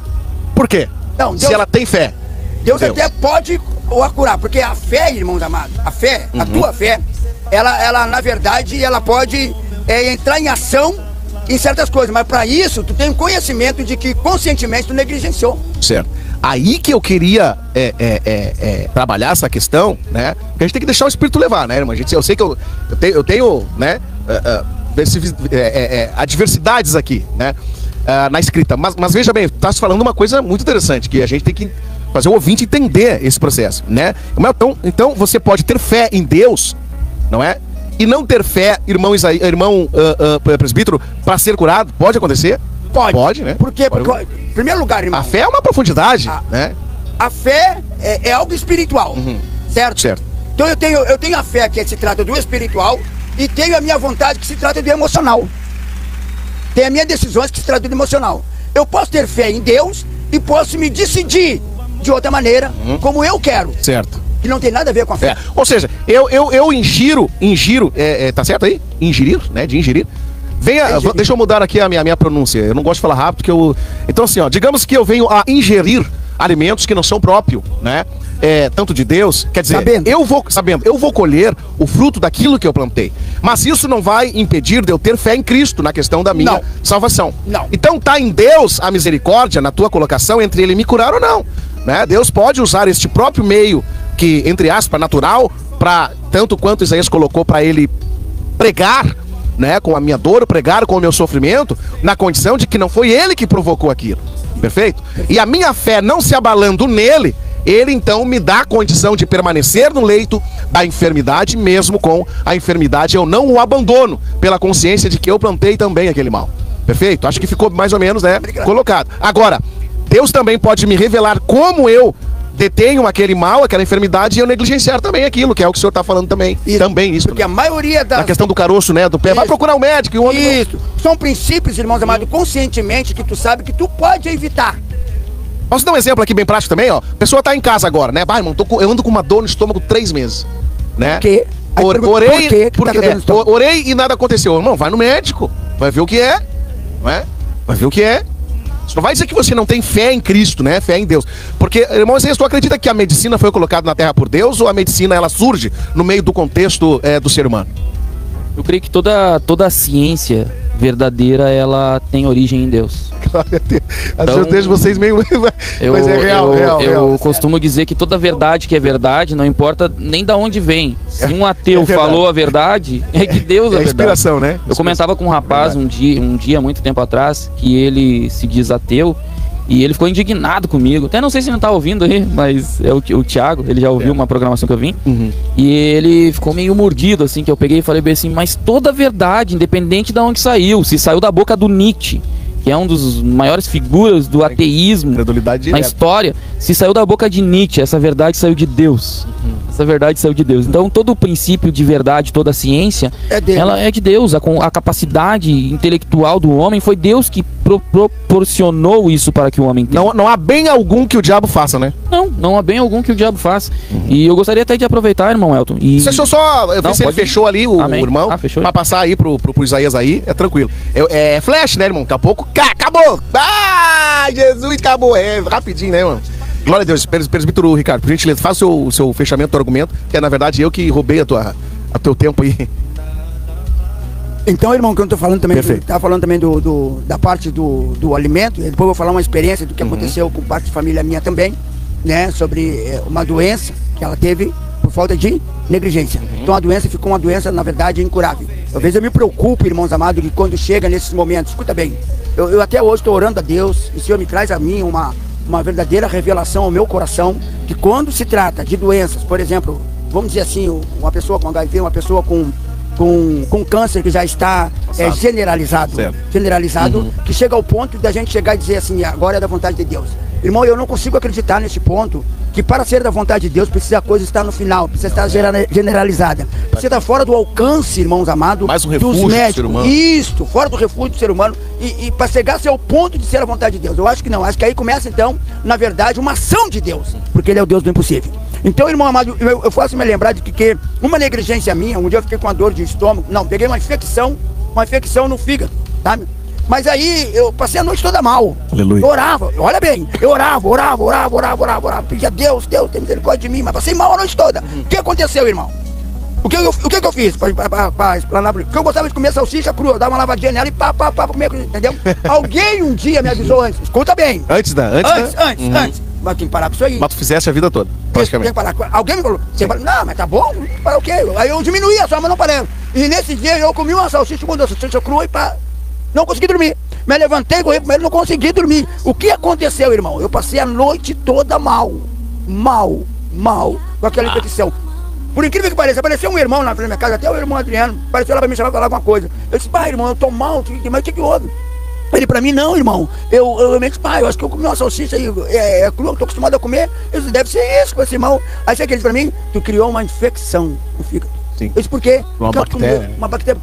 Por quê? Não, Deus, se ela tem fé. Deus até pode a curar, porque a fé, irmãos amados, a fé, a tua fé, ela na verdade, ela pode entrar em ação em certas coisas, mas para isso tu tem um conhecimento de que conscientemente tu negligenciou. Certo. Aí que eu queria trabalhar essa questão, né? Porque a gente tem que deixar o Espírito levar, né, irmão? Eu sei que eu tenho, né? Adversidades aqui, né? Na escrita, mas veja bem, tá se falando uma coisa muito interessante, que a gente tem que fazer o ouvinte entender esse processo, né? Então você pode ter fé em Deus, não é? E não ter fé, irmão presbítero, para ser curado, pode acontecer? Pode, né? Porque, em primeiro lugar, irmão, a fé é uma profundidade, né? A fé é algo espiritual, certo? Certo. Então eu tenho a fé que se trata do espiritual e tenho a minha vontade que se trata do emocional. Tem as minhas decisões que se tratam do emocional. Eu posso ter fé em Deus e posso me decidir de outra maneira, como eu quero. Certo. Que não tem nada a ver com a fé. Ou seja, eu ingiro, tá certo aí? Ingerir, né? De ingerir. Deixa eu mudar aqui a minha pronúncia. Eu não gosto de falar rápido, porque eu... Então assim, ó, digamos que eu venho a ingerir alimentos que não são próprios, né? Tanto de Deus, quer dizer, eu vou colher o fruto daquilo que eu plantei. Mas isso não vai impedir de eu ter fé em Cristo na questão da minha salvação. Não. Então tá em Deus a misericórdia na tua colocação entre ele me curar ou não, né? Deus pode usar este próprio meio que, entre aspas, natural, para tanto quanto Isaías colocou para ele pregar, né, com a minha dor, pregar com o meu sofrimento, na condição de que não foi ele que provocou aquilo. Perfeito? E a minha fé não se abalando nele, ele então me dá a condição de permanecer no leito da enfermidade, mesmo com a enfermidade eu não o abandono, pela consciência de que eu plantei também aquele mal. Perfeito? Acho que ficou mais ou menos, né, colocado. Agora, Deus também pode me revelar como eu detenho aquele mal, aquela enfermidade, e eu negligenciar também aquilo, que é o que o senhor está falando também. Isso. Também isso. Porque a maioria das... A questão do caroço, né, do pé. Isso. Vai procurar um médico e o homem... Isso. São princípios, irmãos amados, conscientemente, que tu sabe que tu pode evitar. Posso dar um exemplo aqui bem prático também, ó? A pessoa tá em casa agora, né? Irmão, eu ando com uma dor no estômago 3 meses, né? Por quê? Orei e nada aconteceu. Irmão, vai no médico, vai ver o que é, não é? Vai ver o que é. Você não vai dizer que você não tem fé em Cristo, né? Fé em Deus. Porque, irmãos, tu acredita que a medicina foi colocada na Terra por Deus ou a medicina ela surge no meio do contexto do ser humano? Eu creio que toda a ciência verdadeira, ela tem origem em Deus. Às vezes eu deixo vocês meio... Mas é real. Eu costumo dizer que toda verdade que é verdade, não importa nem da onde vem. Se um ateu falou a verdade, é de Deus a verdade. É inspiração, né? Eu comentava com um rapaz um dia, muito tempo atrás, que ele se diz ateu, e ele ficou indignado comigo. Até não sei se ele não tá ouvindo aí, mas é o Thiago, ele já ouviu uma programação que eu vim. E ele ficou meio mordido, assim, que eu peguei e falei bem assim, mas toda verdade, independente de onde saiu, se saiu da boca do Nietzsche, que é um dos maiores figuras do ateísmo na história, se saiu da boca de Nietzsche, essa verdade saiu de Deus. Essa verdade saiu de Deus. Então todo o princípio de verdade, toda a ciência, ela é de Deus. A capacidade intelectual do homem foi Deus que proporcionou isso para que o homem tenha. Não há bem algum que o diabo faça, né? Não há bem algum que o diabo faça. E eu gostaria até de aproveitar, irmão Elton. Deixa eu só... Eu vi se ele fechou ali, o irmão. Pra passar aí pro Isaías aí, é tranquilo. É flash, né, irmão? Daqui a pouco... Acabou! Jesus, acabou! Rapidinho, né, mano? Glória a Deus. Presbítero Ricardo, por gentileza, faça o seu fechamento do argumento, que é, na verdade, eu que roubei a teu tempo aí. Então, irmão, que eu tô falando também, tá falando também da parte do alimento, depois eu vou falar uma experiência do que aconteceu com parte de família minha também, né, sobre uma doença que ela teve por falta de negligência. Então a doença ficou uma doença, na verdade, incurável. Talvez eu me preocupe, irmãos amados, que quando chega nesses momentos, escuta bem, eu até hoje estou orando a Deus, e o Senhor me traz a mim uma verdadeira revelação ao meu coração, que quando se trata de doenças, por exemplo, vamos dizer assim, uma pessoa com HIV, uma pessoa com câncer que já está generalizado, que chega ao ponto da gente chegar e dizer assim, agora é da vontade de Deus. Irmão, eu não consigo acreditar nesse ponto, que para ser da vontade de Deus, precisa a coisa estar no final, precisa estar generalizada. Precisa estar fora do alcance, irmãos amados, mais um refúgio dos médicos. Do ser humano. Isso, fora do refúgio do ser humano. E para chegar ao ponto de ser a vontade de Deus. Eu acho que não. Acho que aí começa, então, na verdade, uma ação de Deus. Porque Ele é o Deus do impossível. Então, irmão amado, eu faço me lembrar de que uma negligência minha, um dia eu fiquei com uma dor de estômago. Não, peguei uma infecção no fígado, sabe? Mas aí eu passei a noite toda mal. Aleluia. Eu orava, olha bem, eu orava. Pedia a Deus, tem misericórdia de mim, mas passei mal a noite toda. O que aconteceu, irmão? O que eu fiz para explanar? Porque eu gostava de comer salsicha crua, dar uma lavadinha nela e pá, comer, entendeu? Alguém um dia me avisou antes, escuta bem. Antes. Mas tem que parar com isso aí. Mas tu fizesse a vida toda, praticamente. Tem que parar. Alguém me falou, não, mas tá bom, para o quê? Aí eu diminuía só, mas não parei. E nesse dia eu comi uma salsicha crua e pá. Não consegui dormir. Me levantei, corri pro médico, não consegui dormir. O que aconteceu, irmão? Eu passei a noite toda mal, com aquela infecção. Por incrível que pareça, apareceu um irmão na frente da minha casa, até o irmão Adriano, apareceu lá pra me chamar pra falar alguma coisa. Eu disse, irmão, eu tô mal, mas o que houve? Ele pra mim, não, irmão. Eu disse, pai, eu acho que eu comi uma salsicha aí, crua, eu tô acostumado a comer. Isso deve ser isso, com esse irmão. Aí você disse pra mim, tu criou uma infecção no fígado. Sim. Eu disse, por quê? Uma bactéria. Uma bactéria.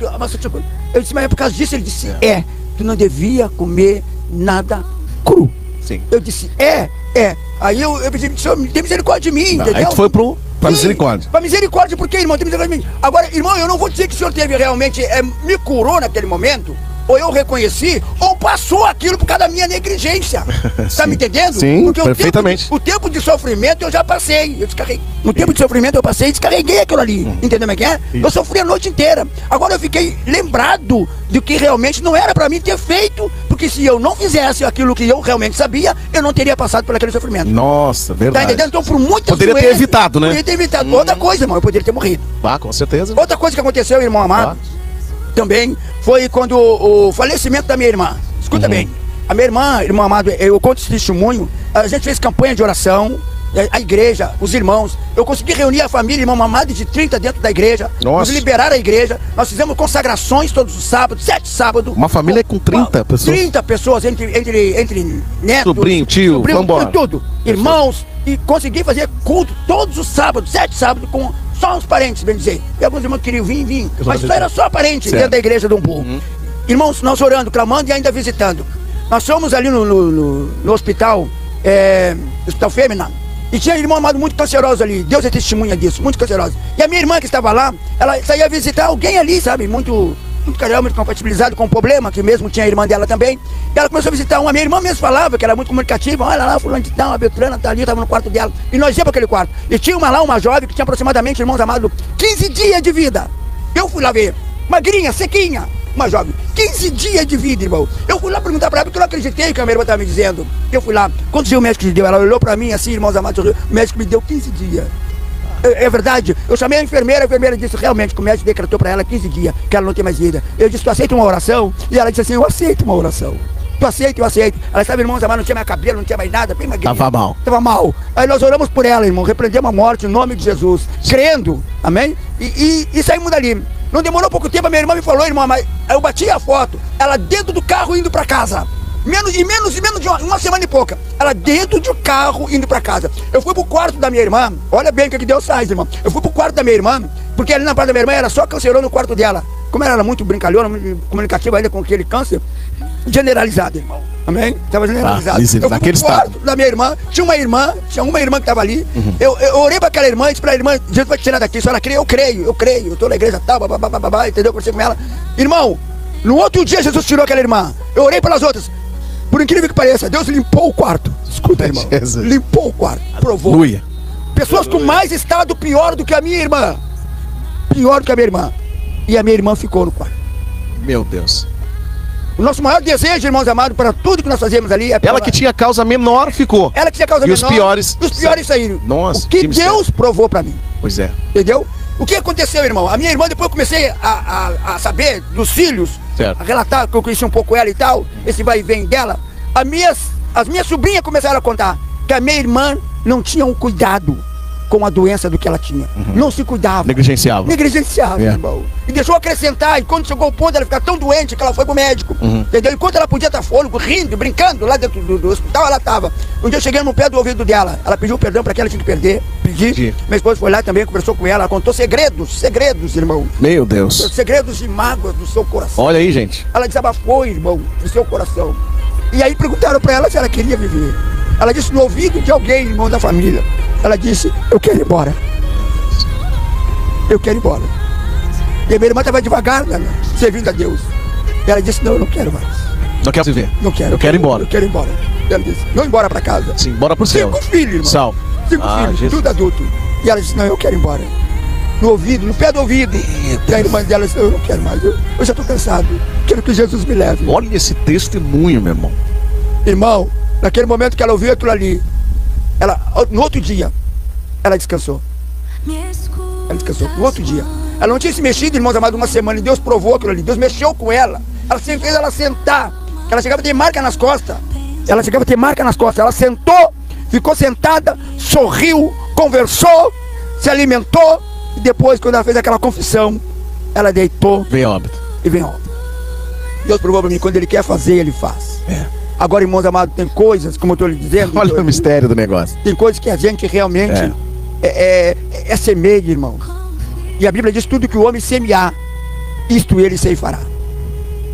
Eu disse, mas é por causa disso? Ele disse, tu não devia comer nada cru. Sim. Eu disse, Aí eu pedi, Senhor, tem misericórdia de mim, entendeu? Aí tu foi pra misericórdia. Pra misericórdia, por quê, irmão? Tem misericórdia de mim. Agora, irmão, eu não vou dizer que o Senhor teve realmente, me curou naquele momento, ou eu reconheci, ou passou aquilo por causa da minha negligência. Tá me entendendo? Sim, porque perfeitamente. O tempo de sofrimento eu já passei, eu descarreguei. No tempo de sofrimento eu passei e descarreguei aquilo ali. Entendeu como é que é? Eu sofri a noite inteira. Agora eu fiquei lembrado do que realmente não era pra mim ter feito, porque se eu não fizesse aquilo que eu realmente sabia, eu não teria passado por aquele sofrimento. Nossa, verdade. Tá entendendo? Então, por muitas Poderia ter evitado, né? Poderia ter evitado. Outra coisa, irmão, eu poderia ter morrido. Ah, com certeza. Outra coisa que aconteceu, irmão amado, também foi quando o falecimento da minha irmã. Escuta bem, a minha irmã, irmão amado, eu conto esse testemunho. A gente fez campanha de oração, a igreja, os irmãos. Eu consegui reunir a família, irmão amado, de 30 dentro da igreja. Nossa. Nos liberaram a igreja. Nós fizemos consagrações todos os sábados, 7 sábados. Uma família com 30 pessoas. 30 pessoas, entre netos, Sobrinho, tio, vambora. tudo. Irmãos. E consegui fazer culto todos os sábados, 7 sábados, com só os parentes, bem dizer. E alguns irmãos queriam vir, mas só era só parente dentro da igreja do Umbu. Irmãos, nós orando, clamando e ainda visitando. Nós fomos ali no hospital, Hospital Fêmea, e tinha irmão amado muito canceroso ali. Deus é testemunha disso, muito canceroso. E a minha irmã que estava lá, ela saía visitar alguém ali, sabe, muito caramba, muito compatibilizado com o problema, que mesmo tinha a irmã dela também. E ela começou a visitar uma, minha irmã mesmo falava, que era muito comunicativa, olha lá, fulano de tal, a Beltrana tá ali, estava no quarto dela. E nós ia para aquele quarto. E tinha uma jovem que tinha aproximadamente, irmãos amados, 15 dias de vida. Eu fui lá ver, magrinha, sequinha, uma jovem, 15 dias de vida, irmão. Eu fui lá perguntar para ela, porque eu não acreditei que a minha irmã estava me dizendo. Eu fui lá, quando o médico deu, ela olhou para mim assim, irmãos amados, o médico me deu 15 dias. É verdade, eu chamei a enfermeira disse realmente que o médico decretou para ela 15 dias, que ela não tem mais vida. Eu disse, tu aceita uma oração? E ela disse assim, eu aceito uma oração. Tu aceita, eu aceito. Ela estava, irmãos amados, não tinha mais cabelo, não tinha mais nada, bem magrinha. Tava mal. Aí nós oramos por ela, irmão, repreendemos a morte em nome de Jesus, crendo, amém? E saímos dali. Não demorou pouco tempo, a minha irmã me falou, irmão, mas eu bati a foto, ela dentro do carro indo para casa. Menos de uma semana e pouca. Ela dentro de carro indo pra casa. Eu fui pro quarto da minha irmã. Olha bem o que Deus faz, irmão. Eu fui pro quarto da minha irmã, porque ali na parte da minha irmã era só canceroso no quarto dela. Como ela era muito brincalhona, muito comunicativa ainda com aquele câncer generalizado, irmão. Amém? Estava generalizado. Eu fui pro quarto da minha irmã. Tinha uma irmã que estava ali. Eu orei pra aquela irmã e disse pra irmã, Jesus vai te tirar daqui. Se ela crê, eu creio. Eu tô na igreja tal, entendeu? Conversei com ela. Irmão, no outro dia Jesus tirou aquela irmã. Eu orei pelas outras. Por incrível que pareça, Deus limpou o quarto. Escuta, irmão. Limpou o quarto. Provou. Aleluia. Pessoas com mais estado pior do que a minha irmã. Pior do que a minha irmã. E a minha irmã ficou no quarto. Meu Deus. O nosso maior desejo, irmãos amados, para tudo que nós fazemos ali é... Ela que tinha causa menor ficou. Ela que tinha causa menor. E os piores... Os piores saíram. Nossa, o que Deus provou para mim. Pois é. Entendeu? O que aconteceu, irmão? A minha irmã, depois eu comecei a saber dos filhos, certo, a relatar que eu conheci um pouco ela e tal, esse vai e vem dela. As minhas sobrinhas começaram a contar que a minha irmã não tinha um cuidado com a doença do que ela tinha. Não se cuidava. Negligenciava. Irmão. E deixou acrescentar, e quando chegou o ponto dela ficar tão doente que ela foi pro médico. Entendeu? Enquanto ela podia estar fôlego, rindo, brincando lá dentro do hospital, ela estava. Um dia eu cheguei no pé do ouvido dela. Ela pediu perdão para que ela tinha que pedir. Minha esposa foi lá também, conversou com ela, contou segredos, irmão. Meu Deus. Segredos de mágoas do seu coração. Olha aí, gente. Ela desabafou, irmão, do seu coração. E aí perguntaram para ela se ela queria viver. Ela disse no ouvido de alguém, irmão da família. Ela disse, eu quero ir embora. Eu quero ir embora. E a minha irmã estava devagar, né, servindo a Deus. E ela disse, não, eu não quero mais. Não quero se ver. Não quero. Eu quero ir embora. Eu quero ir embora. E ela disse, não embora para casa. Sim, bora pro céu. 5 filhos, irmão. Sal. 5 filhos, Jesus. Tudo adulto. E ela disse, não, eu quero ir embora. No ouvido, no pé do ouvido. E a irmã dela disse, eu não quero mais. Eu já estou cansado. Quero que Jesus me leve. Olha esse testemunho, meu irmão. Irmão, naquele momento que ela ouviu aquilo ali, no outro dia, ela descansou. Ela descansou. No outro dia. Ela não tinha se mexido, irmãos amados, uma semana. E Deus provou aquilo ali. Deus mexeu com ela. Ela sempre fez ela sentar. Ela chegava a ter marca nas costas. Ela sentou, ficou sentada, sorriu, conversou, se alimentou. E depois, quando ela fez aquela confissão, ela deitou. Veio óbito. E veio óbito. Deus provou para mim, quando Ele quer fazer, Ele faz. Agora, irmãos amados, tem coisas, como eu estou lhe dizendo... Olha o mistério do negócio. Tem coisas que a gente realmente semeia, irmãos. E a Bíblia diz, tudo que o homem semear, isto ele ceifará.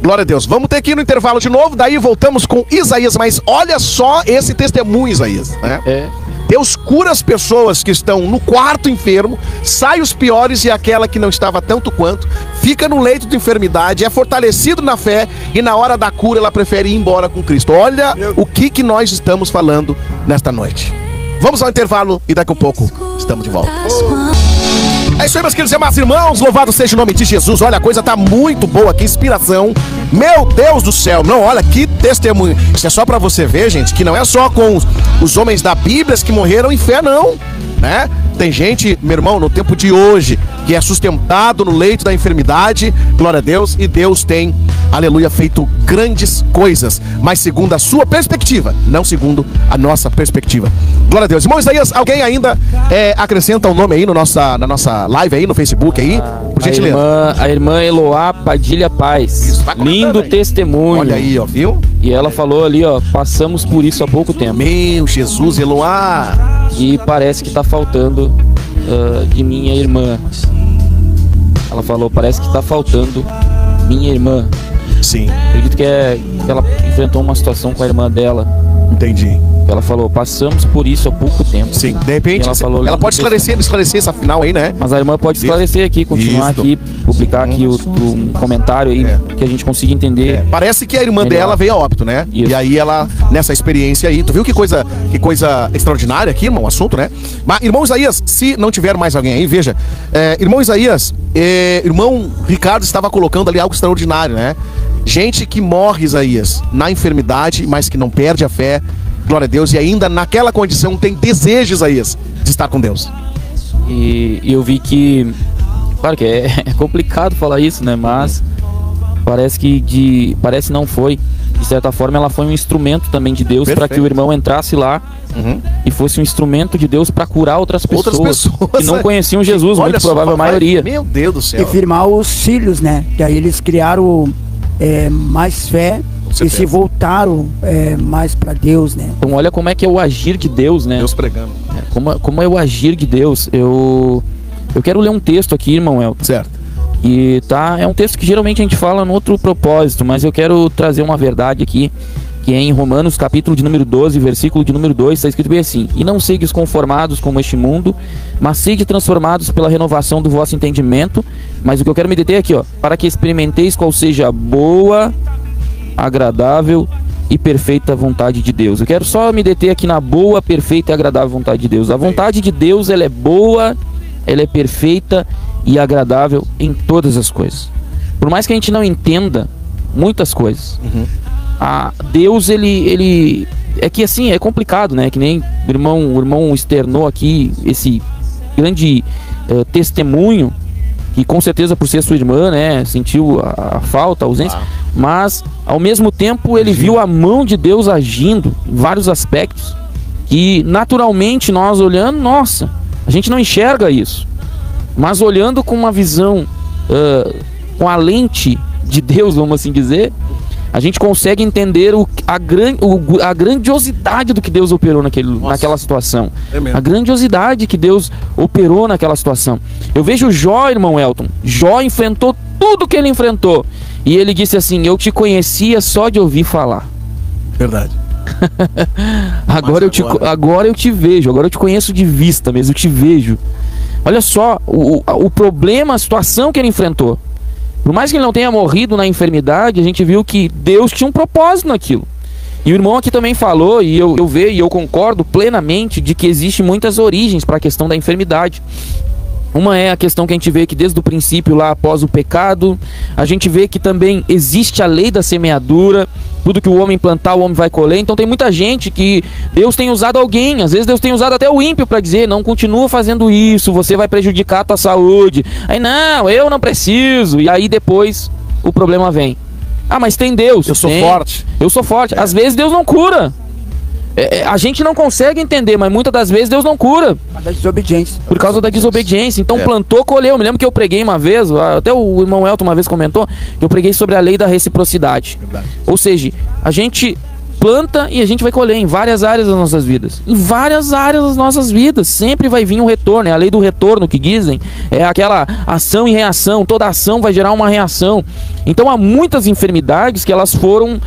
Glória a Deus. Vamos ter que ir no intervalo de novo, daí voltamos com Isaías. Mas olha só esse testemunho, Isaías, né? Deus cura as pessoas que estão no quarto enfermo, sai os piores e aquela que não estava tanto quanto, fica no leito de enfermidade, é fortalecido na fé e na hora da cura ela prefere ir embora com Cristo. Olha o que nós estamos falando nesta noite. Vamos ao intervalo e daqui a pouco estamos de volta. É isso aí, meus queridos e amados irmãos, louvado seja o nome de Jesus. Olha, a coisa tá muito boa, que inspiração. Meu Deus do céu, não, olha que testemunho. Isso é só pra você ver, gente, que não é só com os homens da Bíblia que morreram em fé, não, né? Tem gente, meu irmão, no tempo de hoje, que é sustentado no leito da enfermidade, glória a Deus, e Deus tem, aleluia, feito grandes coisas, mas segundo a sua perspectiva, não segundo a nossa perspectiva. Glória a Deus. Irmão Isaías, alguém ainda acrescenta um nome aí na nossa live aí, no Facebook aí? Por gentileza. A irmã Eloá Padilha Paz. Isso, lindo aí testemunho. Olha aí, ó, viu? E ela falou ali, ó, passamos por isso há pouco tempo. Meu Jesus, Eloá. E parece que tá faltando de minha irmã. Ela falou, parece que tá faltando minha irmã. Sim. Acredito que ela enfrentou uma situação com a irmã dela. Entendi. Ela falou, passamos por isso há pouco tempo. Sim, de repente ela pode esclarecer essa final aí, né? Mas a irmã pode esclarecer aqui, continuar aqui, publicar aqui um comentário aí, que a gente consiga entender. Parece que a irmã dela veio a óbito, né? Isso. E aí ela, nessa experiência aí, tu viu que coisa extraordinária aqui, irmão, o assunto, né? Mas, irmão Isaías, se não tiver mais alguém aí, veja, irmão Isaías, irmão Ricardo estava colocando ali algo extraordinário, né? Gente que morre, Isaías, na enfermidade, mas que não perde a fé, glória a Deus, e ainda naquela condição tem desejo, Isaías, de estar com Deus. E eu vi que, claro que é complicado falar isso, né? Mas parece não foi. De certa forma, ela foi um instrumento também de Deus para que o irmão entrasse lá e fosse um instrumento de Deus para curar outras pessoas que não conheciam Jesus, muito provável a maioria. Meu Deus do céu. E firmar os filhos, né? Que aí eles criaram mais fé e se voltaram mais para Deus, né? Então olha como é que é o agir de Deus, né? Deus pregando. Como é o agir de Deus. Eu quero ler um texto aqui, irmão Elton. Certo. E é um texto que geralmente a gente fala no outro propósito, mas eu quero trazer uma verdade aqui, que é em Romanos, capítulo de número 12, versículo de número 2, está escrito bem assim: e não segues conformados com este mundo, mas sede transformados pela renovação do vosso entendimento. Mas o que eu quero me deter aqui, ó, para que experimenteis qual seja a boa, agradável e perfeita vontade de Deus. Eu quero só me deter aqui na boa, perfeita e agradável vontade de Deus. A vontade de Deus, ela é boa, ela é perfeita e agradável em todas as coisas. Por mais que a gente não entenda muitas coisas, Deus, ele é que assim, é complicado, né? Que nem o irmão externou aqui esse grande testemunho, que com certeza por ser sua irmã, né, sentiu a falta, a ausência, mas ao mesmo tempo ele viu a mão de Deus agindo em vários aspectos, que naturalmente nós olhando, nossa, a gente não enxerga isso, mas olhando com uma visão, com a lente de Deus, vamos assim dizer, a gente consegue entender a grandiosidade do que Deus operou naquela situação. A grandiosidade que Deus operou naquela situação. Eu vejo Jó, irmão Elton. Jó enfrentou tudo que ele enfrentou. E ele disse assim: eu te conhecia só de ouvir falar. Verdade. Agora eu te vejo. Agora eu te conheço de vista mesmo. Eu te vejo. Olha só o problema, a situação que ele enfrentou. Por mais que ele não tenha morrido na enfermidade, a gente viu que Deus tinha um propósito naquilo. E o irmão aqui também falou, e eu vejo e eu concordo plenamente, de que existem muitas origens para a questão da enfermidade. Uma é a questão que a gente vê que desde o princípio, lá após o pecado, a gente vê que também existe a lei da semeadura. Tudo que o homem plantar, o homem vai colher. Então tem muita gente que Deus tem usado alguém, às vezes Deus tem usado até o ímpio para dizer: não continua fazendo isso, você vai prejudicar a tua saúde. Aí não, eu não preciso. E aí depois o problema vem. Ah, mas tem Deus. Eu sou forte. Eu sou forte. Às vezes Deus não cura. A gente não consegue entender, mas muitas das vezes Deus não cura. Da desobediência. Por causa da desobediência. Então plantou, colheu. Eu me lembro que eu preguei uma vez, até o irmão Elton uma vez comentou, que eu preguei sobre a lei da reciprocidade. Verdade. Ou seja, a gente planta e a gente vai colher em várias áreas das nossas vidas. Em várias áreas das nossas vidas. Sempre vai vir um retorno. É a lei do retorno que dizem. É aquela ação e reação. Toda ação vai gerar uma reação. Então há muitas enfermidades que elas foram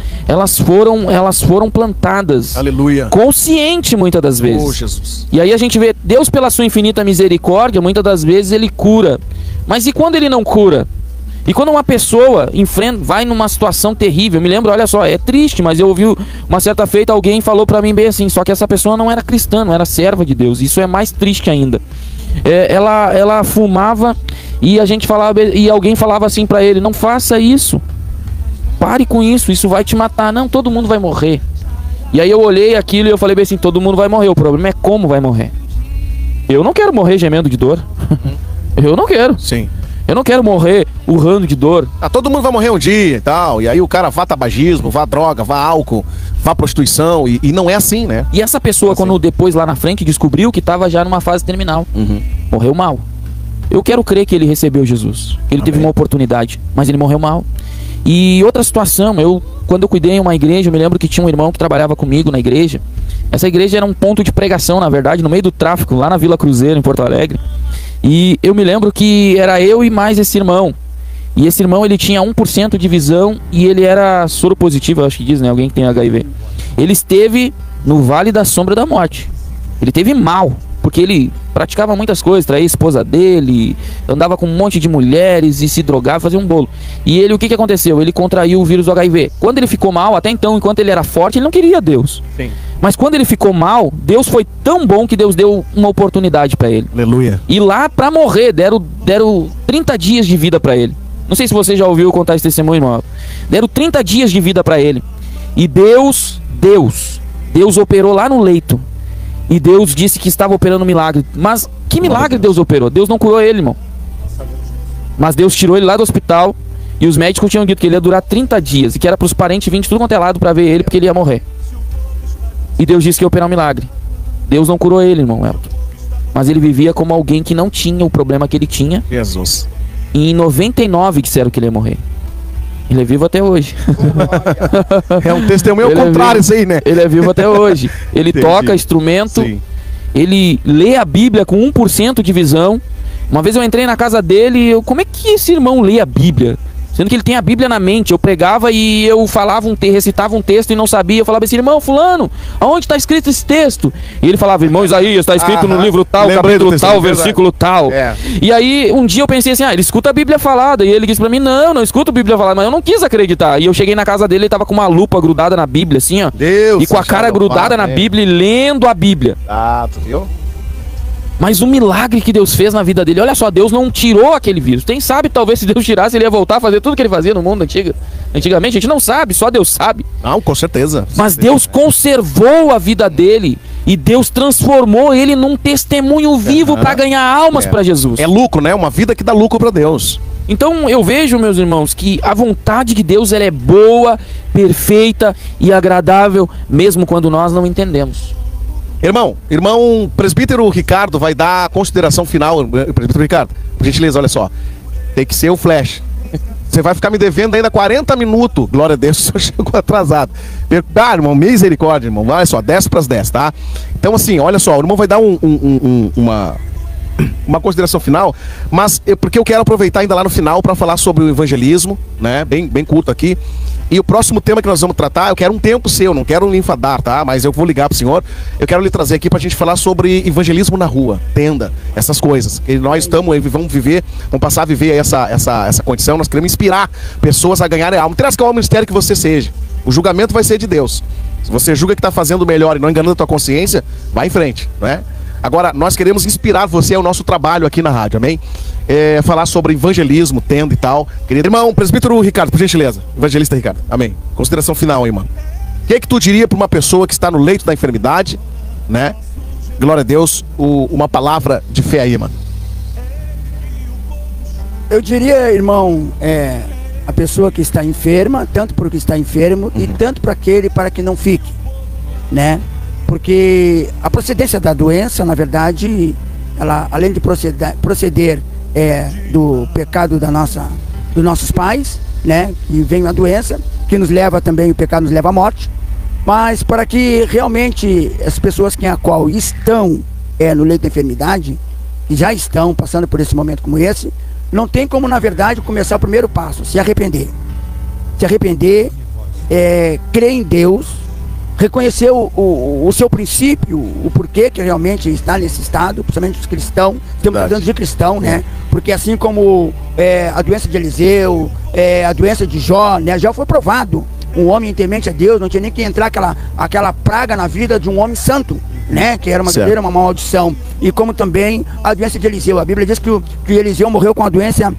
plantadas. Aleluia. Consciente muitas das vezes. Oh, Jesus. E aí a gente vê Deus pela sua infinita misericórdia, muitas das vezes ele cura. Mas e quando ele não cura? E quando uma pessoa vai numa situação terrível, eu me lembro, olha só, é triste, mas eu ouvi uma certa feita, alguém falou pra mim bem assim, só que essa pessoa não era cristã, não era serva de Deus, isso é mais triste ainda. Ela fumava e a gente falava, e alguém falava assim pra ele, não faça isso, pare com isso vai te matar. Não, todo mundo vai morrer. E aí eu olhei aquilo e eu falei bem assim, todo mundo vai morrer, o problema é como vai morrer. Eu não quero morrer gemendo de dor. Eu não quero. Sim. Eu não quero morrer urrando de dor. Todo mundo vai morrer um dia e tal. E aí o cara vá tabagismo, vá droga, vá álcool, vá prostituição. E não é assim, né? E essa pessoa, quando depois lá na frente descobriu que estava já numa fase terminal, morreu mal. Eu quero crer que ele recebeu Jesus. Ele teve uma oportunidade, mas ele morreu mal. E outra situação, quando eu cuidei em uma igreja, eu me lembro que tinha um irmão que trabalhava comigo na igreja. Essa igreja era um ponto de pregação, na verdade, no meio do tráfico, lá na Vila Cruzeiro, em Porto Alegre. E eu me lembro que era eu e mais esse irmão. E esse irmão, ele tinha 1% de visão e ele era soro positivo, eu acho que diz, né? Alguém que tem HIV. Ele esteve no Vale da Sombra da Morte. Ele teve mal, porque ele praticava muitas coisas, traía a esposa dele, andava com um monte de mulheres e se drogava, fazia um bolo. E ele, o que aconteceu? Ele contraiu o vírus do HIV. Quando ele ficou mal, até então, enquanto ele era forte, ele não queria Deus. Sim. Mas quando ele ficou mal, Deus foi tão bom que Deus deu uma oportunidade pra ele. Aleluia. E lá pra morrer, deram 30 dias de vida pra ele. Não sei se você já ouviu contar esse testemunho, irmão. Deram 30 dias de vida pra ele. E Deus operou lá no leito. E Deus disse que estava operando um milagre. Mas que milagre Deus operou? Deus não curou ele, irmão. Mas Deus tirou ele lá do hospital. E os médicos tinham dito que ele ia durar 30 dias. E que era pros parentes virem de tudo quanto é lado pra ver ele, porque ele ia morrer. E Deus disse que ia operar um milagre. Deus não curou ele, irmão Elton. Mas ele vivia como alguém que não tinha o problema que ele tinha. Jesus. E em 99 disseram que ele ia morrer. Ele é vivo até hoje. É um testemunho ao contrário isso aí, né? Ele é vivo até hoje. Ele toca instrumento. Sim. Ele lê a Bíblia com 1% de visão. Uma vez eu entrei na casa dele e como é que esse irmão lê a Bíblia? Sendo que ele tem a Bíblia na mente. Eu pregava e eu falava recitava um texto e não sabia. Eu falava assim, irmão fulano, aonde está escrito esse texto? E ele falava, irmão Isaías, está escrito no livro tal, capítulo tal, versículo tal. E aí um dia eu pensei assim, ele escuta a Bíblia falada. E ele disse pra mim, não escuto a Bíblia falada. Mas eu não quis acreditar. E eu cheguei na casa dele, ele tava com uma lupa grudada na Bíblia, assim, ó. Deus, e com a cara grudada na Bíblia e lendo a Bíblia. Tu viu? Mas o milagre que Deus fez na vida dele, olha só, Deus não tirou aquele vírus. Quem sabe, talvez se Deus tirasse, ele ia voltar a fazer tudo que ele fazia no mundo antigamente. A gente não sabe, só Deus sabe. Não, com certeza. Mas Deus conservou a vida dele e Deus transformou ele num testemunho vivo para ganhar almas para Jesus. É lucro, né? Uma vida que dá lucro para Deus. Então eu vejo, meus irmãos, que a vontade de Deus ela é boa, perfeita e agradável, mesmo quando nós não entendemos. Irmão presbítero Ricardo vai dar a consideração final. Presbítero Ricardo, por gentileza, olha só. Tem que ser o flash. Você vai ficar me devendo ainda 40 minutos. Glória a Deus, o senhor chegou atrasado. Irmão, misericórdia, irmão. Olha só, 10 para as 10, tá? Então assim, olha só, o irmão vai dar uma consideração final, mas porque eu quero aproveitar ainda lá no final para falar sobre o evangelismo, né? Bem curto aqui. E o próximo tema que nós vamos tratar, eu quero um tempo seu, não quero lhe enfadar, tá? Mas eu vou ligar pro senhor, eu quero lhe trazer aqui pra gente falar sobre evangelismo na rua, tenda, essas coisas. Que nós vamos passar a viver essa condição, nós queremos inspirar pessoas a ganharem alma. Não interessa qual ministério que você seja, o julgamento vai ser de Deus. Se você julga que está fazendo o melhor e não enganando a tua consciência, vai em frente, né? Agora, nós queremos inspirar você ao nosso trabalho aqui na rádio, amém? Falar sobre evangelismo, tenda e tal. Querido irmão, presbítero Ricardo, por gentileza. Evangelista Ricardo, amém. Consideração final aí, mano. O que tu diria para uma pessoa que está no leito da enfermidade, né? Glória a Deus, uma palavra de fé aí, mano. Eu diria, irmão, a pessoa que está enferma, tanto para o que está enfermo e tanto para aquele para que não fique, né? Porque a procedência da doença, na verdade, ela, além de proceder do pecado dos nossos pais, né, que vem a doença, que nos leva também, o pecado nos leva à morte, mas para que realmente as pessoas que a qual estão no leito da enfermidade, que já estão passando por esse momento como esse, não tem como, na verdade, começar o primeiro passo, se arrepender. Se arrepender, crer em Deus, reconhecer o seu princípio, o porquê que realmente está nesse estado, principalmente os cristãos, estamos falando de cristão, né? Porque assim como a doença de Eliseu, a doença de Jó, né? Jó foi provado, um homem temente a Deus, não tinha nem que entrar aquela praga na vida de um homem santo, né? Que era uma maldição. E como também a doença de Eliseu, a Bíblia diz que Eliseu morreu com uma doença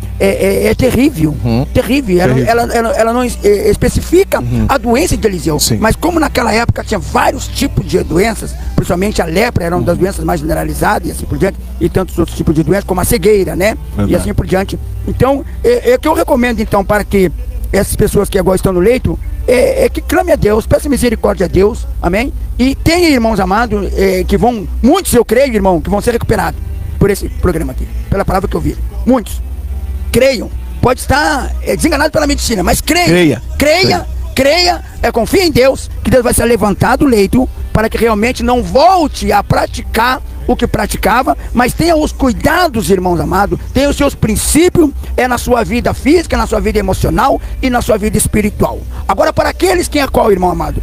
terrível, terrível. Ela não especifica a doença de Eliseu, mas como naquela época tinha vários tipos de doenças, principalmente a lepra era uma das doenças mais generalizadas e assim por diante, e tantos outros tipos de doenças como a cegueira, né? E assim por diante. Então, que eu recomendo então para que essas pessoas que agora estão no leito, que clame a Deus, peça misericórdia a Deus, amém? E tem irmãos amados, que vão, muitos eu creio, irmão, que vão ser recuperados por esse programa aqui, pela palavra que eu vi, muitos, creiam, pode estar desenganado pela medicina, mas creia, confia em Deus, que Deus vai ser levantado do leito, para que realmente não volte a praticar o que praticava, mas tenha os cuidados, irmãos amados, tenha os seus princípios, na sua vida física, na sua vida emocional e na sua vida espiritual. Agora, para aqueles que qual, irmão amado,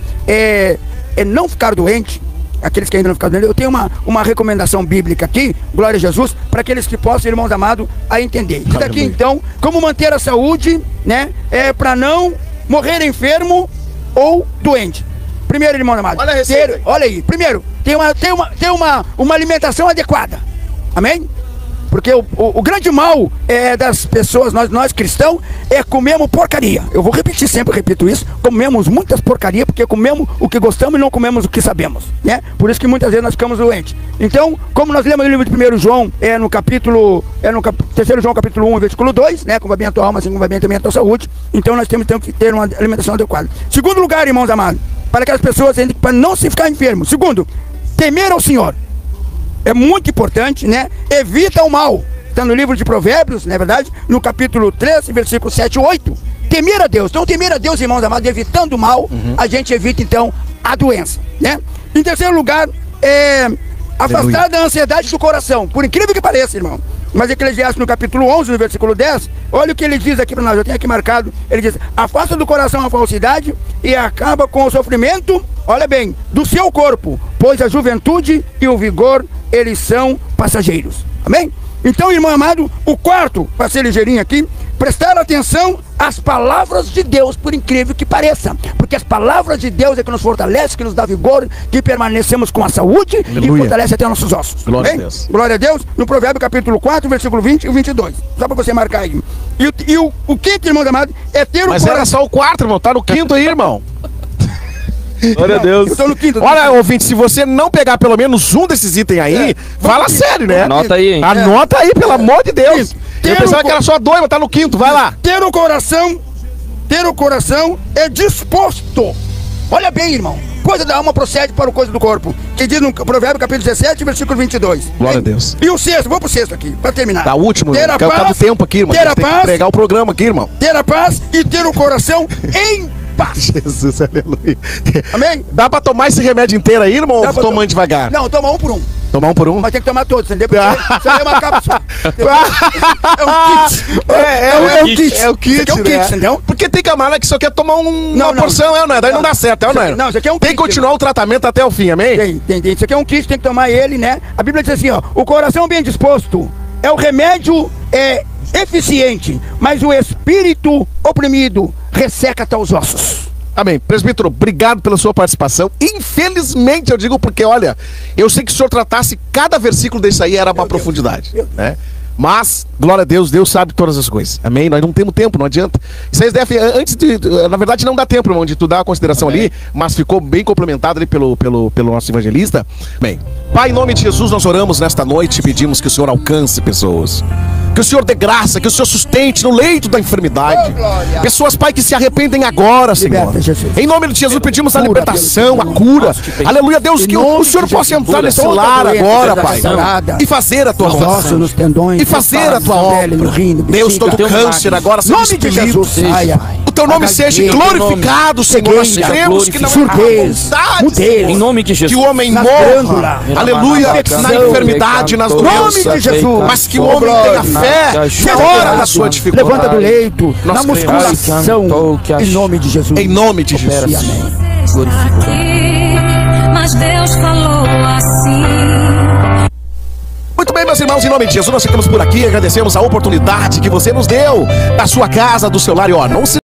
não ficar doente, aqueles que ainda não ficaram doentes, eu tenho uma recomendação bíblica aqui, glória a Jesus, para aqueles que possam, irmãos amados, a entender. Diz aqui então, como manter a saúde, né, para não morrer enfermo ou doente. Primeiro, irmão amado, olha aí, primeiro, tem uma alimentação adequada, amém? Porque o grande mal das pessoas, nós cristãos, comemos porcaria. Eu vou repetir, sempre repito isso, comemos muitas porcarias, porque comemos o que gostamos e não comemos o que sabemos, né? Por isso que muitas vezes nós ficamos doentes. Então, como nós lemos no livro de 1 João, no capítulo, 3 João capítulo 1, versículo 2, né? Como vai bem a tua alma, assim como vai bem também a tua saúde. Então nós temos que ter uma alimentação adequada. Segundo lugar, irmãos amados, para aquelas pessoas, para não se ficar enfermo. Segundo, temer ao Senhor. É muito importante, né? Evita o mal. Está no livro de Provérbios, não é verdade? No capítulo 13, versículo 7 e 8. Temer a Deus. Então, temer a Deus, irmãos amados, evitando o mal, a gente evita, então, a doença, né? Em terceiro lugar, afastar da ansiedade do coração. Por incrível que pareça, irmão. Mas Eclesiastes, no capítulo 11, no versículo 10, olha o que ele diz aqui para nós, eu tenho aqui marcado. Ele diz, afasta do coração a falsidade e acaba com o sofrimento, olha bem, do seu corpo, pois a juventude e o vigor, eles são passageiros. Amém? Então, irmão amado, o quarto, para ser ligeirinho aqui, prestar atenção às palavras de Deus, por incrível que pareça. Porque as palavras de Deus é que nos fortalece, que nos dá vigor, que permanecemos com a saúde. Aleluia. E fortalece até nossos ossos. Glória a Deus. Glória a Deus. No Provérbio capítulo 4, versículo 20 e 22. Só para você marcar aí. E o quinto, irmão amado, é ter Mas era só o quarto, irmão. Tá no quinto aí, irmão. Glória a Deus. Eu tô no quinto. Olha, ouvinte, se você não pegar pelo menos um desses itens aí, fala sério, né? Anota aí, hein? Anota aí, pelo amor de Deus. Eu pensava que era só dois, mas tá no quinto, vai lá. Ter o coração é disposto. Olha bem, irmão. Coisa da alma procede para o coisa do corpo. Que diz no Provérbio capítulo 17, versículo 22. Glória a Deus. E o sexto, vou pro sexto aqui, para terminar. Tá o último, ter a paz, do tempo aqui, irmão. Ter a tem paz, que pregar o programa aqui, irmão. Ter a paz e ter o coração em paz. Jesus, aleluia. Amém? Dá pra tomar esse remédio inteiro aí, irmão? Ou tomando devagar? Não, toma um por um. Tomar um por um? Mas tem que tomar todos, entendeu? Porque isso aí é uma cápsula. É o kit. É o kit, é um kit, entendeu? Porque tem camarada que só quer tomar uma porção, não é? Daí não dá certo, não é? Não, isso aqui é um kit. Tem que continuar o tratamento até o fim, amém? Tem. Isso aqui é um kit, tem que tomar ele, né? A Bíblia diz assim, ó, o coração bem disposto é o remédio eficiente, mas o espírito oprimido resseca até os ossos. Amém. Presbítero, obrigado pela sua participação. Infelizmente, eu digo porque, olha, eu sei que se o senhor tratasse cada versículo desse aí era uma profundidade, né? Mas, glória a Deus, Deus sabe todas as coisas. Amém? Nós não temos tempo, não adianta. Vocês devem, antes de, na verdade não dá tempo, irmão, de tu dar a consideração ali, mas ficou bem complementado ali pelo nosso evangelista. Bem, Pai, em nome de Jesus, nós oramos nesta noite e pedimos que o Senhor alcance pessoas. Que o Senhor dê graça, que o Senhor sustente no leito da enfermidade. Pessoas, Pai, que se arrependem agora, Senhor. Em nome de Jesus, pedimos a libertação, a cura. Aleluia, Deus, que o Senhor possa entrar nesse lar agora, Pai, e fazer a tua vontade. E fazer a tua obra. Deus, todo câncer agora seja expelido. O teu nome seja glorificado, Senhor. Nós cremos que não é vontade, em nome de Jesus, que o homem morra, aleluia, na enfermidade, nas doenças, mas que o homem tenha fé na hora da sua dificuldade. Levanta do leito, na musculação, em nome de Jesus. Em nome de Jesus. Mas Deus falou assim. Muito bem, meus irmãos, em nome de Jesus, nós ficamos por aqui, agradecemos a oportunidade que você nos deu da sua casa, do seu lar, e ó, não se